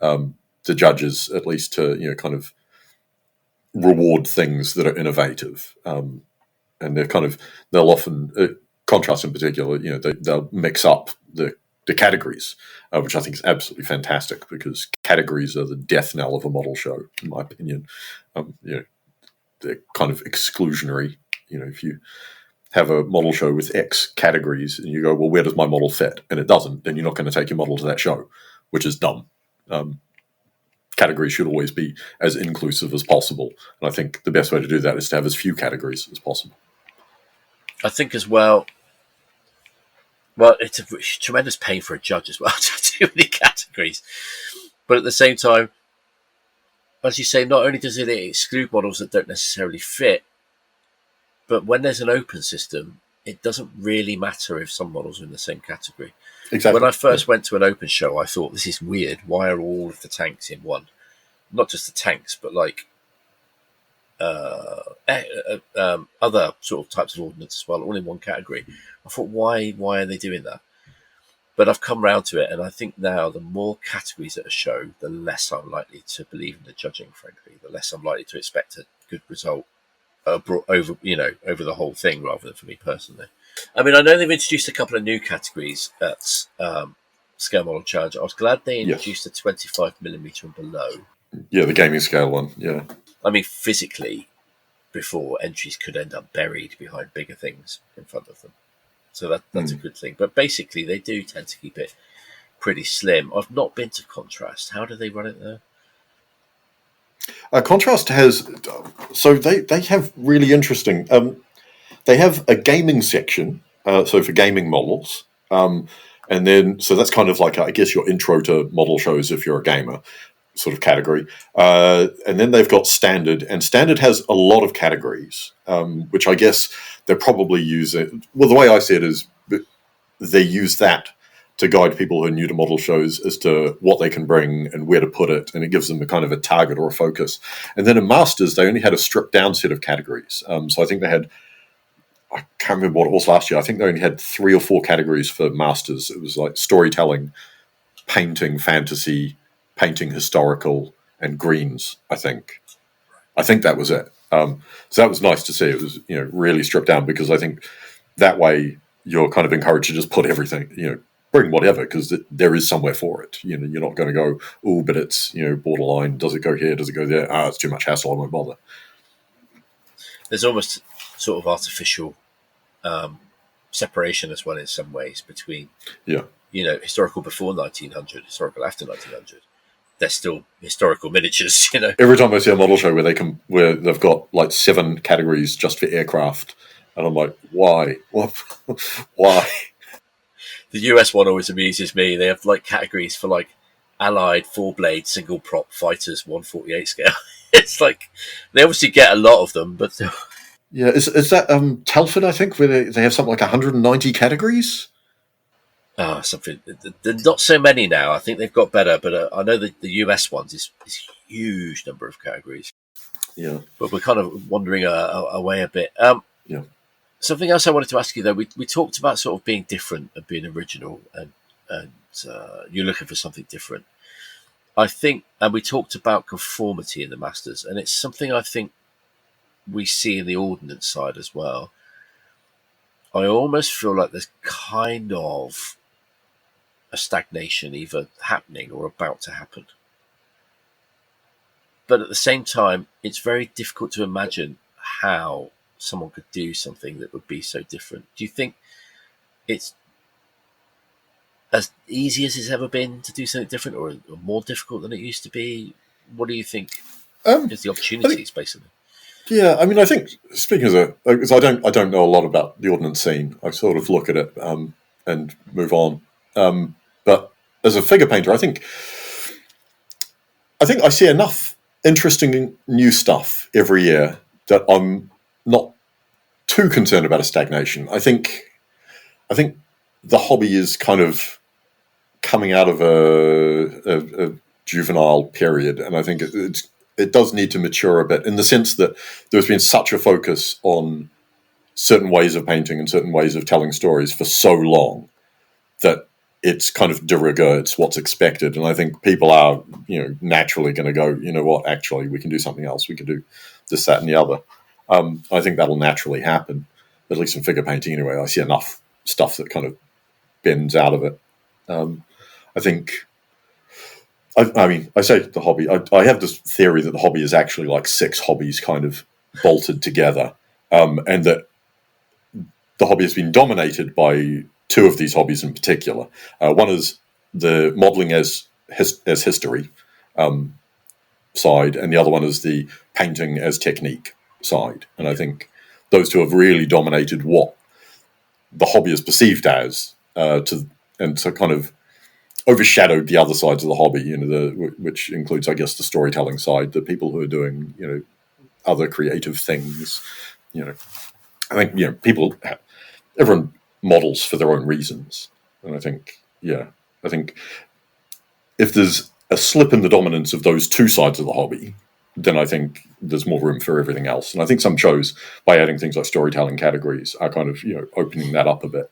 the judges at least to kind of reward things that are innovative, and they'll often Contrast in particular, they'll mix up the categories, which I think is absolutely fantastic, because categories are the death knell of a model show, in my opinion. They're kind of exclusionary. If you have a model show with X categories and you go, well, where does my model fit? And it doesn't, then you're not going to take your model to that show, which is dumb. Categories should always be as inclusive as possible. And I think the best way to do that is to have as few categories as possible. I think as well, it's a tremendous pain for a judge as well to have too many categories. But at the same time, as you say, not only does it exclude models that don't necessarily fit, but when there's an open system, it doesn't really matter if some models are in the same category. Exactly. When I first went to an open show, I thought, this is weird. Why are all of the tanks in one? Not just the tanks, but like other sort of types of ordnance as well, all in one category. I thought, why are they doing that? But I've come round to it, and I think now the more categories at a show, the less I'm likely to believe in the judging, frankly. The less I'm likely to expect a good result. brought over, over the whole thing rather than for me personally. I mean, I know they've introduced a couple of new categories at Scale Model Challenge. I was glad they Yes. introduced the 25mm and below. Yeah, the gaming scale one. Yeah. I mean, physically, before entries could end up buried behind bigger things in front of them. So that's a good thing. But basically, they do tend to keep it pretty slim. I've not been to Contrast. How do they run it there? Contrast has, so they have really interesting. They have a gaming section, so for gaming models, and then so that's kind of like I guess your intro to model shows if you're a gamer sort of category. And then they've got standard, and standard has a lot of categories, which I guess they're probably using. Well, the way I see it is they use that to guide people who are new to model shows as to what they can bring and where to put it, and it gives them a kind of a target or a focus. And then in Masters, they only had a stripped down set of categories. So I think they had, I can't remember what it was last year. I think they only had 3 or 4 categories for Masters. It was like storytelling, painting, fantasy, painting, historical, and greens. I think that was it. So that was nice to see. It was really stripped down, because I think that way you're kind of encouraged to just put everything, bring whatever, because there is somewhere for it. You're not going to go, oh, but it's borderline. Does it go here? Does it go there? It's too much hassle. I won't bother. There's almost sort of artificial separation as well in some ways between historical before 1900, historical after 1900. They're still historical miniatures. Every time I see a model show where they've got like 7 categories just for aircraft, and I'm like, why? What? Why? The US one always amuses me. They have like categories for like Allied 4-blade single prop fighters 1/48 scale. It's like they obviously get a lot of them, but yeah, is that Telford? I think where they have something like 190 categories. Something. There's not so many now. I think they've got better, but I know that the US ones is huge number of categories. Yeah, but we're kind of wandering away a bit. Yeah. Something else I wanted to ask you though. We talked about sort of being different and being original, and you're looking for something different. I think, and we talked about conformity in the Masters, and it's something I think we see in the Ordnance side as well. I almost feel like there's kind of a stagnation either happening or about to happen. But at the same time, it's very difficult to imagine how someone could do something that would be so different. Do you think it's as easy as it's ever been to do something different, or more difficult than it used to be? What do you think is the opportunities, basically? Yeah, I mean, I think speaking because I don't know a lot about the Ordnance scene. I sort of look at it and move on. But as a figure painter, I think I see enough interesting new stuff every year that I'm not too concerned about a stagnation. I think the hobby is kind of coming out of a juvenile period, and I think it does need to mature a bit, in the sense that there's been such a focus on certain ways of painting and certain ways of telling stories for so long that it's kind of de rigueur, it's what's expected. And I think people are, naturally going to go, you know what, actually, we can do something else. We can do this, that, and the other. I think that'll naturally happen, at least in figure painting anyway. I see enough stuff that kind of bends out of it. I think, I say the hobby, I have this theory that the hobby is actually like 6 hobbies kind of bolted together, and that the hobby has been dominated by 2 of these hobbies in particular. One is the modelling as history side, and the other one is the painting as technique side. And I think those 2 have really dominated what the hobby is perceived as, so kind of overshadowed the other sides of the hobby, which includes, I guess, the storytelling side, the people who are doing, other creative things. I think, everyone models for their own reasons. And I think if there's a slip in the dominance of those 2 sides of the hobby, then I think there's more room for everything else. And I think some shows, by adding things like storytelling categories, are kind of, opening that up a bit.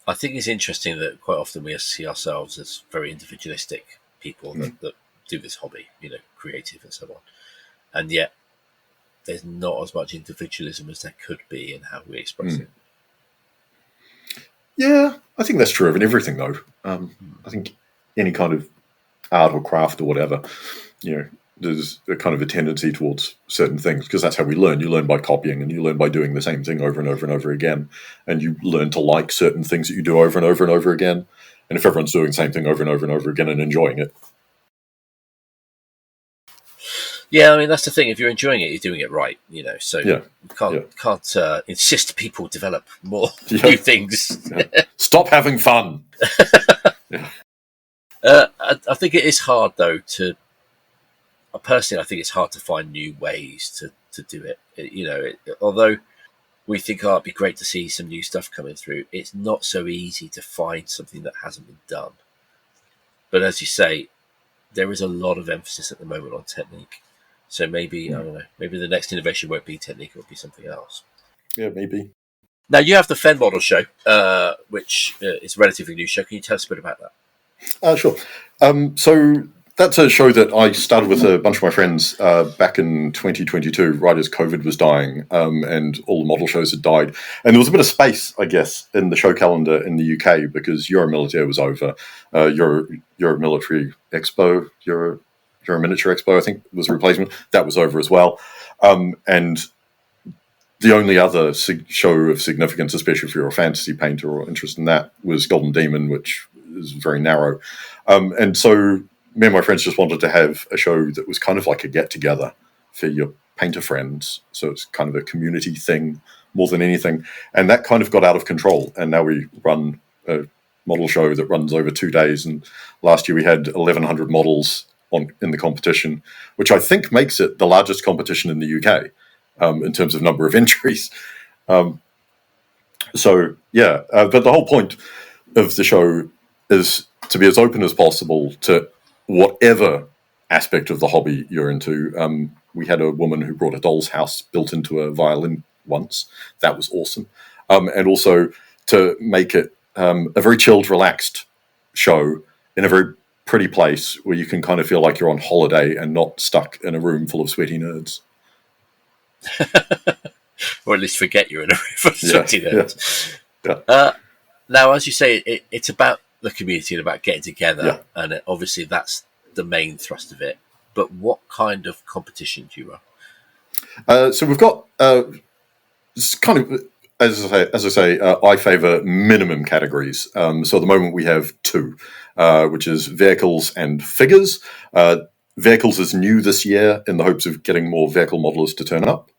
I think it's interesting that quite often we see ourselves as very individualistic people that do this hobby, creative and so on. And yet there's not as much individualism as there could be in how we express it. Yeah, I think that's true of everything, though. I think any kind of art or craft or whatever, there's a kind of a tendency towards certain things because that's how we learn. You learn by copying, and you learn by doing the same thing over and over and over again. And you learn to like certain things that you do over and over and over again. And if everyone's doing the same thing over and over and over again and enjoying it. Yeah, I mean, that's the thing. If you're enjoying it, you're doing it right, So Yeah. you can't insist people develop more new things. Stop having fun. I think it is hard, though, personally, I think it's hard to find new ways to do it. Although we think, it'd be great to see some new stuff coming through, it's not so easy to find something that hasn't been done. But as you say, there is a lot of emphasis at the moment on technique. So maybe, I don't know, maybe the next innovation won't be technique, it'll be something else. Yeah, maybe. Now, you have the Fen Model show, which is a relatively new show. Can you tell us a bit about that? Sure. So that's a show that I started with a bunch of my friends back in 2022, right as COVID was dying, and all the model shows had died. And there was a bit of space, I guess, in the show calendar in the UK because Euromilitaire was over. Euro Military Expo, Euro Miniature Expo, I think, was a replacement. That was over as well. And the only other show of significance, especially if you're a fantasy painter or interested in that, was Golden Demon, which is very narrow. And so me and my friends just wanted to have a show that was kind of like a get-together for your painter friends. So it's kind of a community thing more than anything. And that kind of got out of control. And now we run a model show that runs over 2 days. And last year we had 1,100 models in the competition, which I think makes it the largest competition in the UK in terms of number of entries. But the whole point of the show is to be as open as possible to whatever aspect of the hobby you're into. We had a woman who brought a doll's house built into a violin once. That was awesome. And also to make it a very chilled, relaxed show in a very pretty place where you can kind of feel like you're on holiday and not stuck in a room full of sweaty nerds. Or at least forget you're in a room full of sweaty nerds. Yeah. Now, as you say, it's about the community and about getting together, and obviously that's the main thrust of it. But what kind of competition do you run? So we've got it's kind of, as I say, I favour minimum categories. So at the moment we have two, which is vehicles and figures. Vehicles is new this year in the hopes of getting more vehicle modelers to turn up,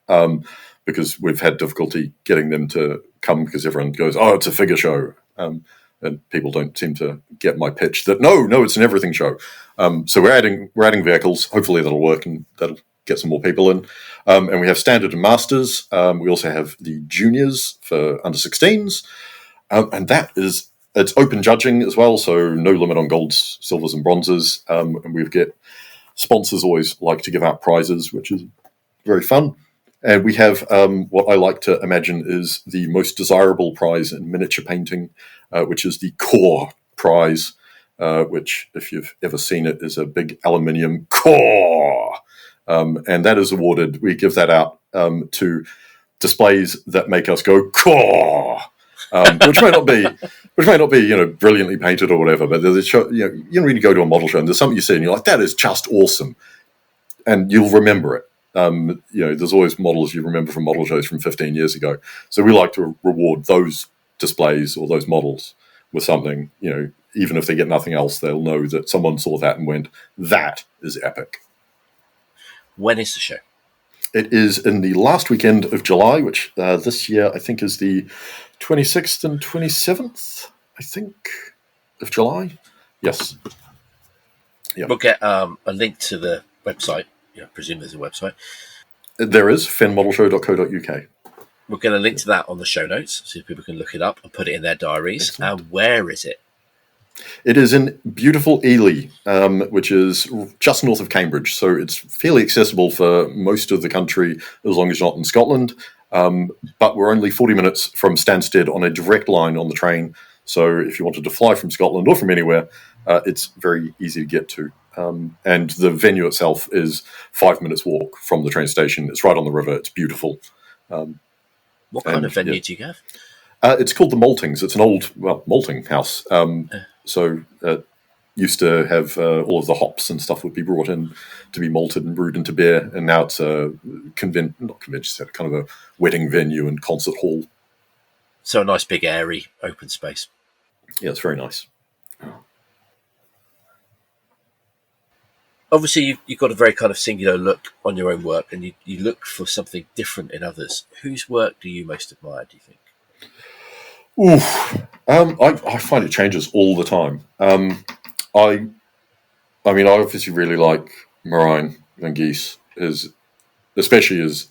because we've had difficulty getting them to come because everyone goes, "Oh, it's a figure show," and people don't seem to get my pitch that no, it's an everything show. So we're adding vehicles. Hopefully that'll work and that'll get some more people in. And we have standard and masters. We also have the juniors for under 16s, and it's open judging as well. So no limit on golds, silvers, and bronzes. And we get sponsors always like to give out prizes, which is very fun. And we have what I like to imagine is the most desirable prize in miniature painting, which is the core prize, which, if you've ever seen it, is a big aluminium core. And that is awarded, we give that out to displays that make us go core, which may not be brilliantly painted or whatever, but there's a show, you really go to a model show and there's something you see and you're like, that is just awesome, and you'll remember it. There's always models you remember from model shows from 15 years ago. So we like to reward those displays or those models with something, even if they get nothing else, they'll know that someone saw that and went, that is epic. When is the show? It is in the last weekend of July, which this year I think is the 26th and 27th, I think, of July. Yes. Yeah. We'll get a link to the website. I presume there's a website. There is, fenmodelshow.co.uk. We'll get a link to that on the show notes so people can look it up and put it in their diaries. Excellent. And where is it? It is in beautiful Ely, which is just north of Cambridge. So it's fairly accessible for most of the country as long as you're not in Scotland. But we're only 40 minutes from Stansted on a direct line on the train. So if you wanted to fly from Scotland or from anywhere, it's very easy to get to. And the venue itself is 5 minutes walk from the train station. It's right on the river. It's beautiful. What kind of venue do you have? It's called the Maltings. It's an old, malting house. Used to have all of the hops and stuff would be brought in to be malted and brewed into beer. And now it's a kind of a wedding venue and concert hall. So a nice big airy open space. Yeah, it's very nice. Obviously, you've got a very kind of singular look on your own work, and you look for something different in others. Whose work do you most admire, do you think? I find it changes all the time. I obviously really like Marijn van Gies, especially his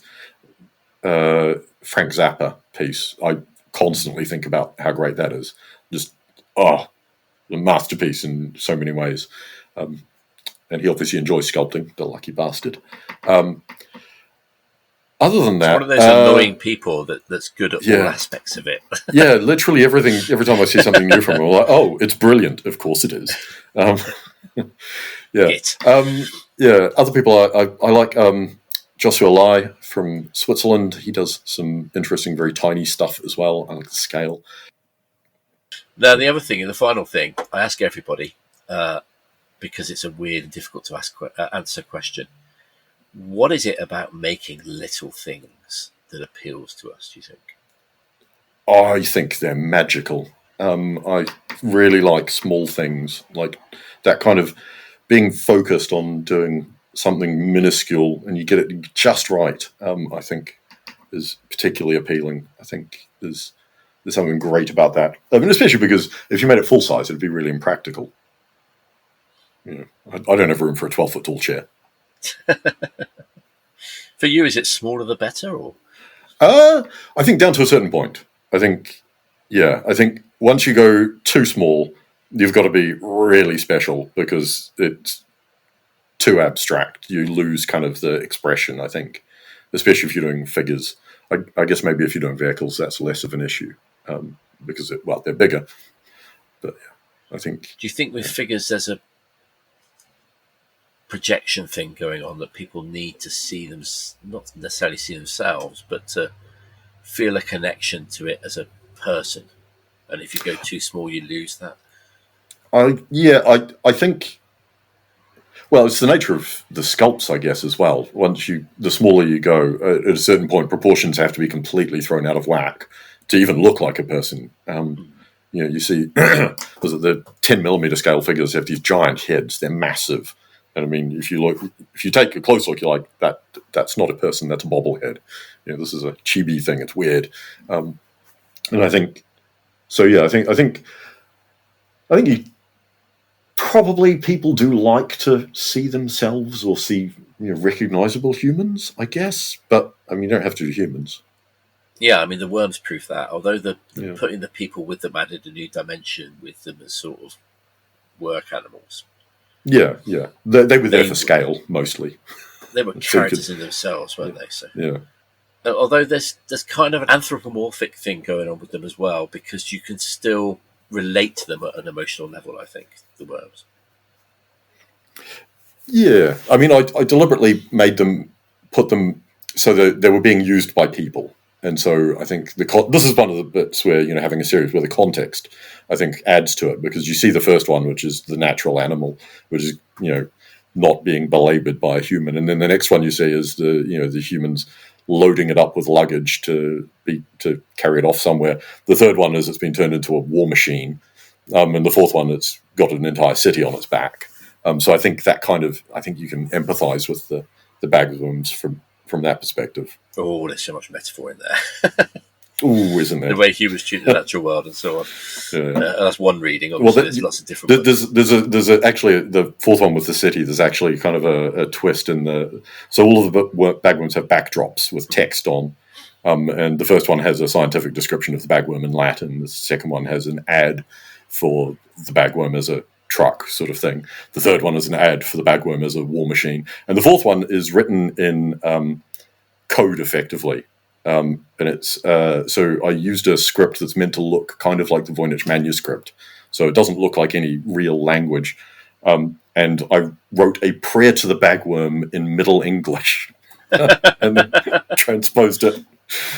Frank Zappa piece. I constantly think about how great that is. Just, a masterpiece in so many ways. And he obviously enjoys sculpting, the lucky bastard. Other than that, it's one of those annoying people that's good at all aspects of it. Yeah, literally everything. Every time I see something new from him, I'm like, "Oh, it's brilliant!" Of course it is. Other people I like. Joshua Lai from Switzerland. He does some interesting, very tiny stuff as well. I like the scale. Now, the other thing, and the final thing, I ask everybody because it's a weird and difficult to answer question. What is it about making little things that appeals to us, do you think? I think they're magical. I really like small things, like that kind of being focused on doing something minuscule and you get it just right, I think is particularly appealing. I think there's something great about that. I mean, especially because if you made it full size, it'd be really impractical. I don't have room for a 12-foot tall chair. For you, is it smaller the better, or? I think down to a certain point. I think once you go too small, you've got to be really special because it's too abstract. You lose kind of the expression, I think, especially if you're doing figures. I guess maybe if you're doing vehicles, that's less of an issue because they're bigger. But yeah, I think. Do you think with figures there's a projection thing going on that people need to see them, not necessarily see themselves, but to feel a connection to it as a person? And if you go too small, you lose that. I think. Well, it's the nature of the sculpts, I guess, as well. The smaller you go, at a certain point, proportions have to be completely thrown out of whack to even look like a person. You see, the 10mm scale figures have these giant heads; they're massive. And I mean, if you take a close look, you're like, that's not a person, that's a bobblehead. This is a chibi thing. It's weird. And I think, so yeah, I think you probably people do like to see themselves or see recognizable humans, I guess. But I mean, you don't have to do humans. Yeah, I mean, the worms prove that. Although putting the people with them added a new dimension with them as sort of work animals. Yeah. They were there for scale, mostly. They were characters in themselves, weren't they? So yeah. Although there's kind of an anthropomorphic thing going on with them as well, because you can still relate to them at an emotional level, I think, the worms. Yeah. I mean, I deliberately put them so that they were being used by people. And so I think this is one of the bits where, having a series where the context, I think, adds to it, because you see the first one, which is the natural animal, which is, not being belabored by a human. And then the next one you see is the humans loading it up with luggage to carry it off somewhere. The third one is it's been turned into a war machine. And the fourth one, it's got an entire city on its back. So I think I think you can empathize with the bagworms from that perspective. Oh, there's so much metaphor in there. Ooh, isn't there? The way humans treat the natural world and so on. Yeah. That's one reading. Obviously, there's lots of different. There's actually the fourth one with the city. There's actually kind of a twist in the. So all of the bagworms have backdrops with text on, and the first one has a scientific description of the bagworm in Latin. The second one has an ad for the bagworm as a truck sort of thing. The third one is an ad for the bagworm as a war machine, and the fourth one is written in code effectively. And it's so I used a script that's meant to look kind of like the Voynich manuscript, so it doesn't look like any real language. and I wrote a prayer to the bagworm in Middle English and then transposed it.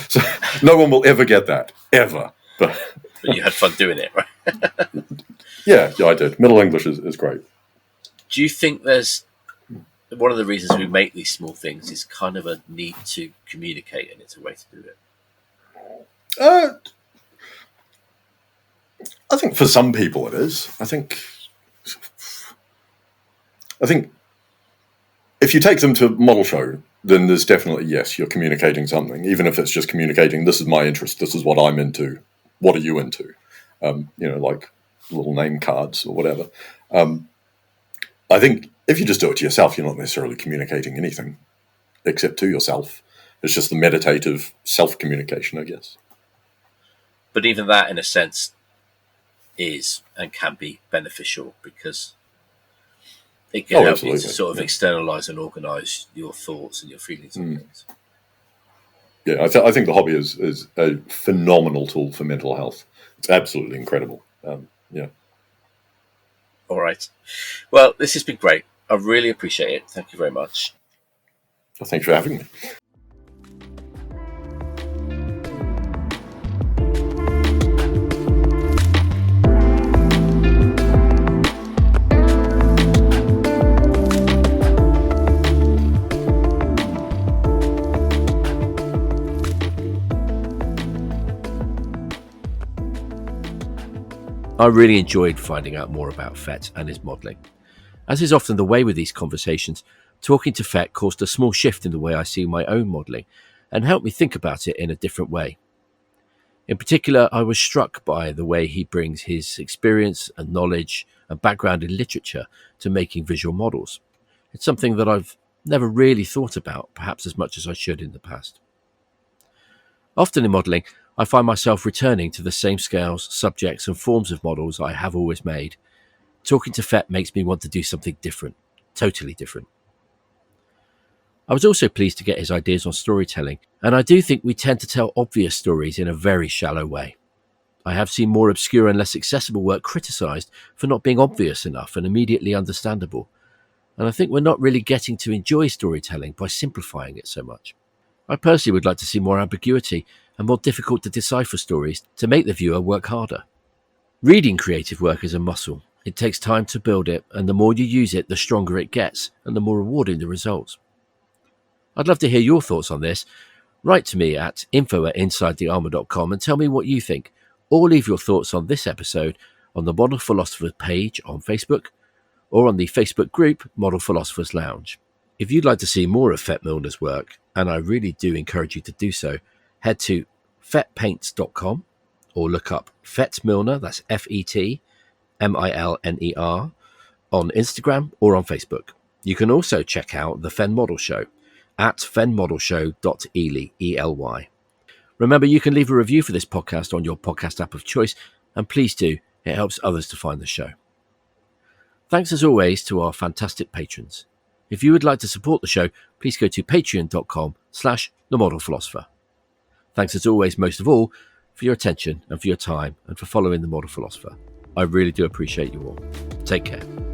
So no one will ever get that, ever. But you had fun doing it, right? yeah, I did. Middle English is great. Do you think there's one of the reasons we make these small things is kind of a need to communicate, and it's a way to do it? I think for some people it is. I think if you take them to a model show, then there's definitely, yes, you're communicating something, even if it's just communicating, this is my interest, this is what I'm into, what are you into? Like little name cards or whatever. I think if you just do it to yourself, you're not necessarily communicating anything except to yourself. It's just the meditative self-communication, I guess. But even that, in a sense, is and can be beneficial because it can help you to sort of externalize and organize your thoughts and your feelings and things. Yeah, I think the hobby is a phenomenal tool for mental health. It's absolutely incredible. Yeah. All right. Well, this has been great. I really appreciate it. Thank you very much. Well, thanks for having me. I really enjoyed finding out more about Fet and his modelling. As is often the way with these conversations, talking to Fet caused a small shift in the way I see my own modelling and helped me think about it in a different way. In particular, I was struck by the way he brings his experience and knowledge and background in literature to making visual models. It's something that I've never really thought about, perhaps as much as I should in the past. Often in modelling, I find myself returning to the same scales, subjects and forms of models I have always made. Talking to Fet makes me want to do something different, totally different. I was also pleased to get his ideas on storytelling, and I do think we tend to tell obvious stories in a very shallow way. I have seen more obscure and less accessible work criticised for not being obvious enough and immediately understandable, and I think we're not really getting to enjoy storytelling by simplifying it so much. I personally would like to see more ambiguity and more difficult to decipher stories to make the viewer work harder. Reading creative work is a muscle. It takes time to build it, and the more you use it, the stronger it gets, and the more rewarding the results. I'd love to hear your thoughts on this. Write to me at info@insidethearmour.com and tell me what you think, or leave your thoughts on this episode on the Model Philosophers page on Facebook, or on the Facebook group Model Philosophers Lounge. If you'd like to see more of Fet Milner's work, and I really do encourage you to do so, head to fetpaints.com or look up Fet Milner, that's FET MILNER, on Instagram or on Facebook. You can also check out the Fen Model Show at fenmodelshow.ely. Remember, you can leave a review for this podcast on your podcast app of choice, and please do, it helps others to find the show. Thanks as always to our fantastic patrons. If you would like to support the show, please go to patreon.com/themodelphilosopher. Thanks as always, most of all, for your attention and for your time and for following The Model Philosopher. I really do appreciate you all. Take care.